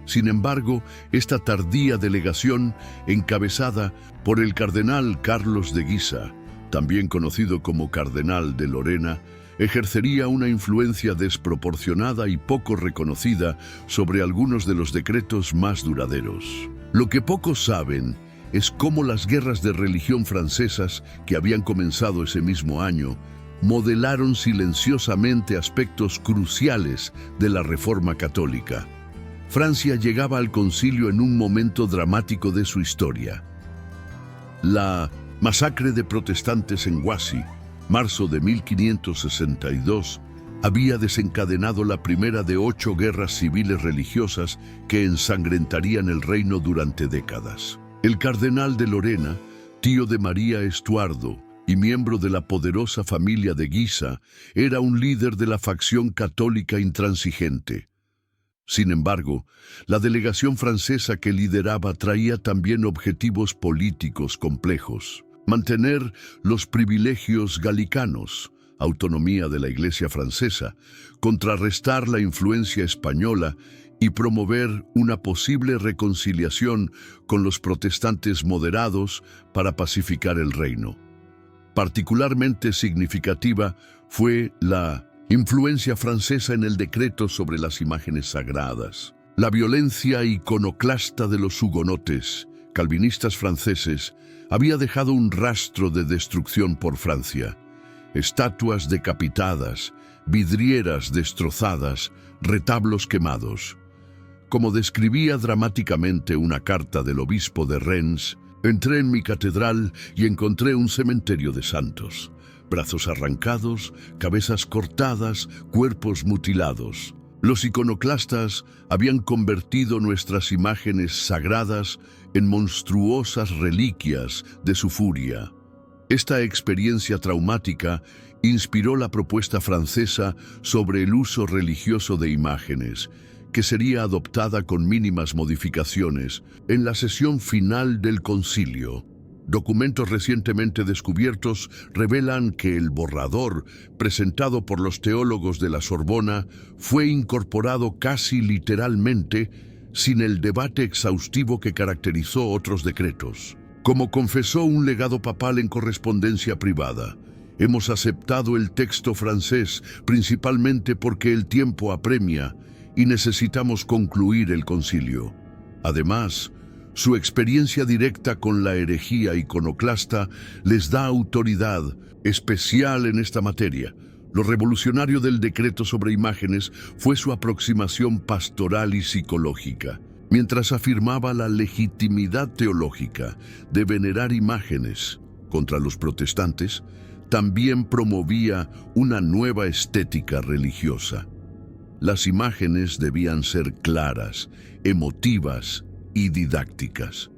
Sin embargo, esta tardía delegación, encabezada por el cardenal Carlos de Guisa, también conocido como Cardenal de Lorena, ejercería una influencia desproporcionada y poco reconocida sobre algunos de los decretos más duraderos. Lo que pocos saben es cómo las guerras de religión francesas, que habían comenzado ese mismo año, modelaron silenciosamente aspectos cruciales de la Reforma católica. Francia llegaba al concilio en un momento dramático de su historia. La masacre de protestantes en Huasi, marzo de 1562, había desencadenado la primera de 8 guerras civiles religiosas que ensangrentarían el reino durante décadas. El cardenal de Lorena, tío de María Estuardo y miembro de la poderosa familia de Guisa, era un líder de la facción católica intransigente. Sin embargo, la delegación francesa que lideraba traía también objetivos políticos complejos: mantener los privilegios galicanos, autonomía de la Iglesia francesa, contrarrestar la influencia española y promover una posible reconciliación con los protestantes moderados para pacificar el reino. Particularmente significativa fue la influencia francesa en el decreto sobre las imágenes sagradas. La violencia iconoclasta de los hugonotes, calvinistas franceses, había dejado un rastro de destrucción por Francia. Estatuas decapitadas, vidrieras destrozadas, retablos quemados. Como describía dramáticamente una carta del obispo de Rennes, entré en mi catedral y encontré un cementerio de santos. Brazos arrancados, cabezas cortadas, cuerpos mutilados. Los iconoclastas habían convertido nuestras imágenes sagradas en monstruosas reliquias de su furia. Esta experiencia traumática inspiró la propuesta francesa sobre el uso religioso de imágenes, que sería adoptada con mínimas modificaciones en la sesión final del concilio. Documentos recientemente descubiertos revelan que el borrador, presentado por los teólogos de la Sorbona, fue incorporado casi literalmente, sin el debate exhaustivo que caracterizó otros decretos. Como confesó un legado papal en correspondencia privada, hemos aceptado el texto francés principalmente porque el tiempo apremia y necesitamos concluir el concilio. Además, su experiencia directa con la herejía iconoclasta les da autoridad especial en esta materia. Lo revolucionario del decreto sobre imágenes fue su aproximación pastoral y psicológica. Mientras afirmaba la legitimidad teológica de venerar imágenes contra los protestantes, también promovía una nueva estética religiosa. Las imágenes debían ser claras, emotivas y didácticas.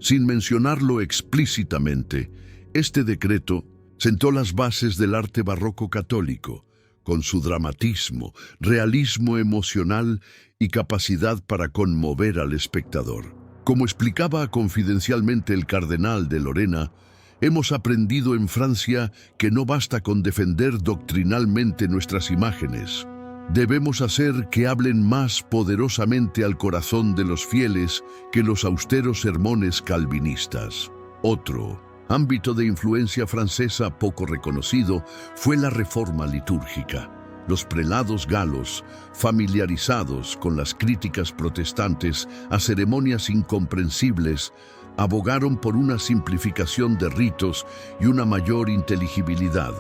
Sin mencionarlo explícitamente, este decreto sentó las bases del arte barroco católico, con su dramatismo, realismo emocional y capacidad para conmover al espectador. Como explicaba confidencialmente el cardenal de Lorena, hemos aprendido en Francia que no basta con defender doctrinalmente nuestras imágenes. Debemos hacer que hablen más poderosamente al corazón de los fieles que los austeros sermones calvinistas. Otro ámbito de influencia francesa poco reconocido fue la reforma litúrgica. Los prelados galos, familiarizados con las críticas protestantes a ceremonias incomprensibles, abogaron por una simplificación de ritos y una mayor inteligibilidad,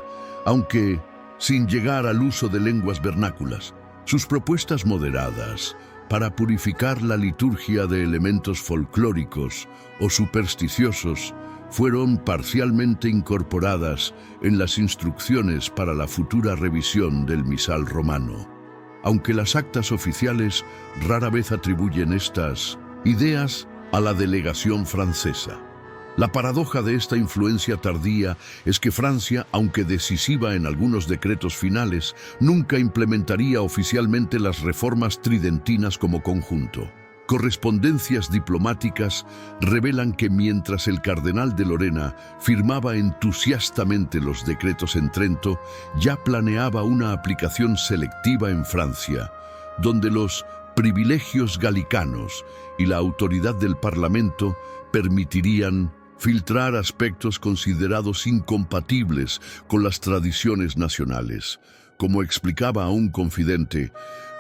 aunque sin llegar al uso de lenguas vernáculas. Sus propuestas moderadas para purificar la liturgia de elementos folclóricos o supersticiosos fueron parcialmente incorporadas en las instrucciones para la futura revisión del misal romano. Aunque las actas oficiales rara vez atribuyen estas ideas a la delegación francesa. La paradoja de esta influencia tardía es que Francia, aunque decisiva en algunos decretos finales, nunca implementaría oficialmente las reformas tridentinas como conjunto. Correspondencias diplomáticas revelan que mientras el cardenal de Lorena firmaba entusiastamente los decretos en Trento, ya planeaba una aplicación selectiva en Francia, donde los privilegios galicanos y la autoridad del Parlamento permitirían filtrar aspectos considerados incompatibles con las tradiciones nacionales. Como explicaba a un confidente,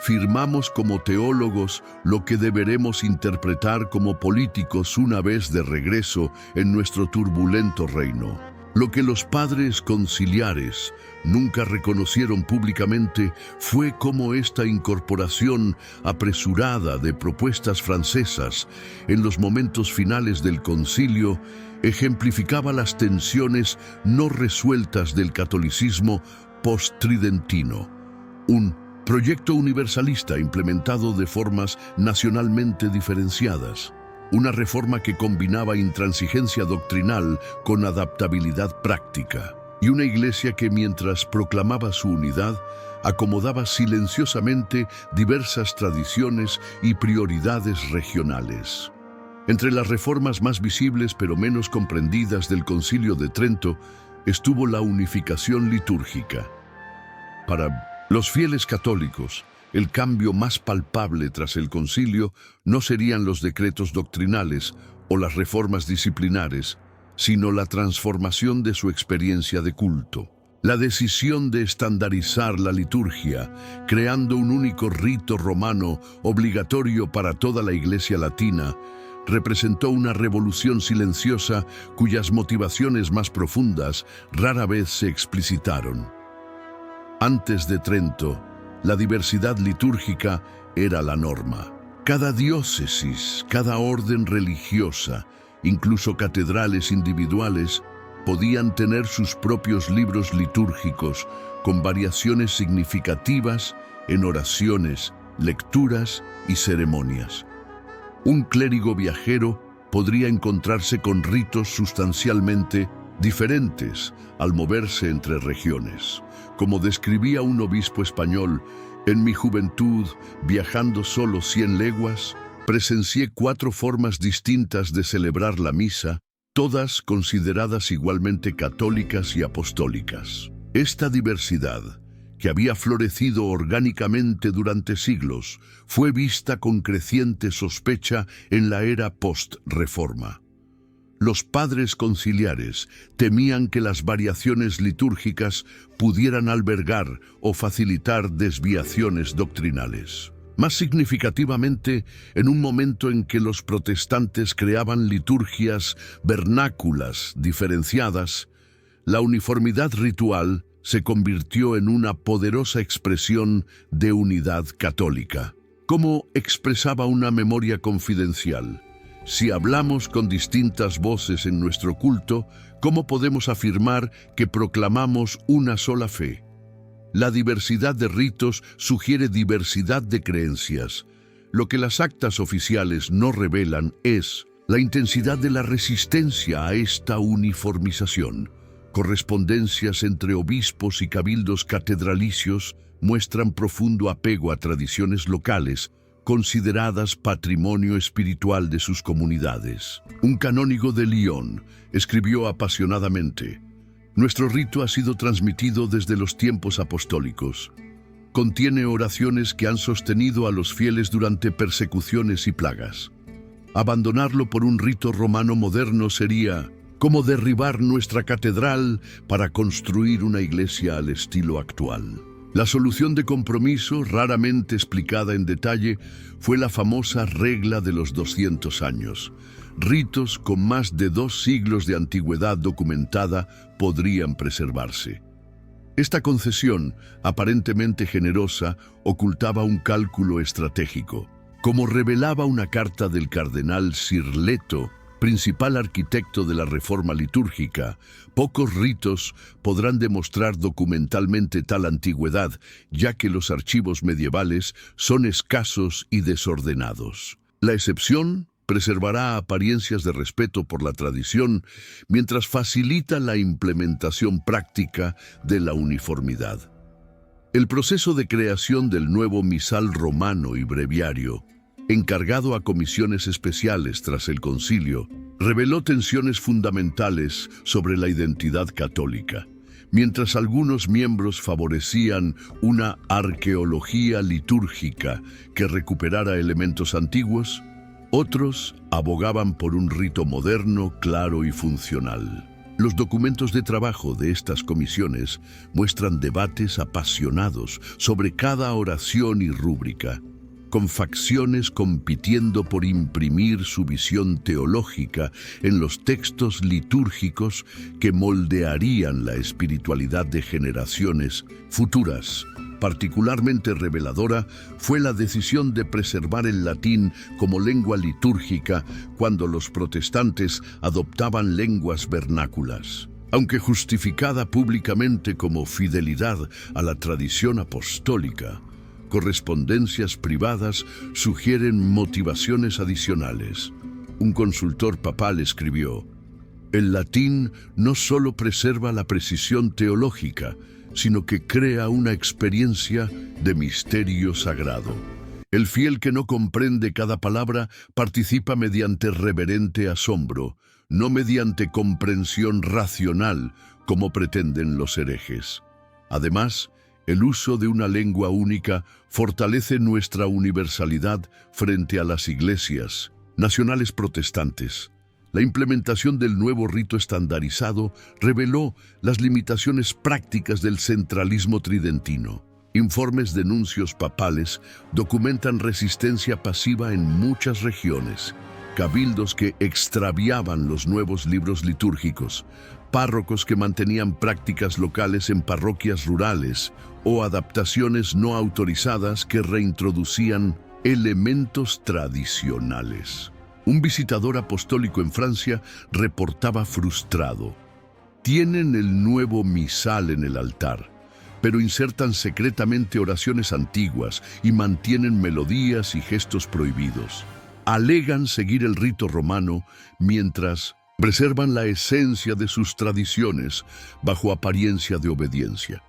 firmamos como teólogos lo que deberemos interpretar como políticos una vez de regreso en nuestro turbulento reino. Lo que los padres conciliares nunca reconocieron públicamente fue cómo esta incorporación apresurada de propuestas francesas en los momentos finales del concilio ejemplificaba las tensiones no resueltas del catolicismo post-tridentino, un proyecto universalista implementado de formas nacionalmente diferenciadas. Una reforma que combinaba intransigencia doctrinal con adaptabilidad práctica, y una iglesia que mientras proclamaba su unidad, acomodaba silenciosamente diversas tradiciones y prioridades regionales. Entre las reformas más visibles pero menos comprendidas del Concilio de Trento estuvo la unificación litúrgica. Para los fieles católicos, el cambio más palpable tras el concilio no serían los decretos doctrinales o las reformas disciplinares, sino la transformación de su experiencia de culto. La decisión de estandarizar la liturgia, creando un único rito romano obligatorio para toda la Iglesia latina, representó una revolución silenciosa cuyas motivaciones más profundas rara vez se explicitaron. Antes de Trento, la diversidad litúrgica era la norma. Cada diócesis, cada orden religiosa, incluso catedrales individuales, podían tener sus propios libros litúrgicos con variaciones significativas en oraciones, lecturas y ceremonias. Un clérigo viajero podría encontrarse con ritos sustancialmente diferentes al moverse entre regiones. Como describía un obispo español, en mi juventud, viajando solo 100 leguas, presencié 4 formas distintas de celebrar la misa, todas consideradas igualmente católicas y apostólicas. Esta diversidad, que había florecido orgánicamente durante siglos, fue vista con creciente sospecha en la era post-reforma. Los padres conciliares temían que las variaciones litúrgicas pudieran albergar o facilitar desviaciones doctrinales. Más significativamente, en un momento en que los protestantes creaban liturgias vernáculas diferenciadas, la uniformidad ritual se convirtió en una poderosa expresión de unidad católica. Como expresaba una memoria confidencial, si hablamos con distintas voces en nuestro culto, ¿cómo podemos afirmar que proclamamos una sola fe? La diversidad de ritos sugiere diversidad de creencias. Lo que las actas oficiales no revelan es la intensidad de la resistencia a esta uniformización. Correspondencias entre obispos y cabildos catedralicios muestran profundo apego a tradiciones locales, consideradas patrimonio espiritual de sus comunidades. Un canónigo de Lyon escribió apasionadamente: nuestro rito ha sido transmitido desde los tiempos apostólicos. Contiene oraciones que han sostenido a los fieles durante persecuciones y plagas. Abandonarlo por un rito romano moderno sería como derribar nuestra catedral para construir una iglesia al estilo actual. La solución de compromiso, raramente explicada en detalle, fue la famosa regla de los 200 años. Ritos con más de 2 siglos de antigüedad documentada podrían preservarse. Esta concesión, aparentemente generosa, ocultaba un cálculo estratégico. Como revelaba una carta del cardenal Sirleto, principal arquitecto de la reforma litúrgica, pocos ritos podrán demostrar documentalmente tal antigüedad, ya que los archivos medievales son escasos y desordenados. La excepción preservará apariencias de respeto por la tradición, mientras facilita la implementación práctica de la uniformidad. El proceso de creación del nuevo misal romano y breviario, encargado a comisiones especiales tras el concilio, reveló tensiones fundamentales sobre la identidad católica. Mientras algunos miembros favorecían una arqueología litúrgica que recuperara elementos antiguos, Otros abogaban por un rito moderno, claro y funcional. Los documentos de trabajo de estas comisiones muestran debates apasionados sobre cada oración y rúbrica, con facciones compitiendo por imprimir su visión teológica en los textos litúrgicos que moldearían la espiritualidad de generaciones futuras. Particularmente reveladora fue la decisión de preservar el latín como lengua litúrgica cuando los protestantes adoptaban lenguas vernáculas. Aunque justificada públicamente como fidelidad a la tradición apostólica, correspondencias privadas sugieren motivaciones adicionales. Un consultor papal escribió: "El latín no solo preserva la precisión teológica, sino que crea una experiencia de misterio sagrado. El fiel que no comprende cada palabra participa mediante reverente asombro, no mediante comprensión racional, como pretenden los herejes. Además, el uso de una lengua única fortalece nuestra universalidad frente a las iglesias nacionales protestantes. La implementación del nuevo rito estandarizado reveló las limitaciones prácticas del centralismo tridentino. Informes de nuncios papales documentan resistencia pasiva en muchas regiones, cabildos que extraviaban los nuevos libros litúrgicos, párrocos que mantenían prácticas locales en parroquias rurales o adaptaciones no autorizadas que reintroducían elementos tradicionales. Un visitador apostólico en Francia reportaba frustrado: "Tienen el nuevo misal en el altar, pero insertan secretamente oraciones antiguas y mantienen melodías y gestos prohibidos. Alegan seguir el rito romano mientras preservan la esencia de sus tradiciones bajo apariencia de obediencia".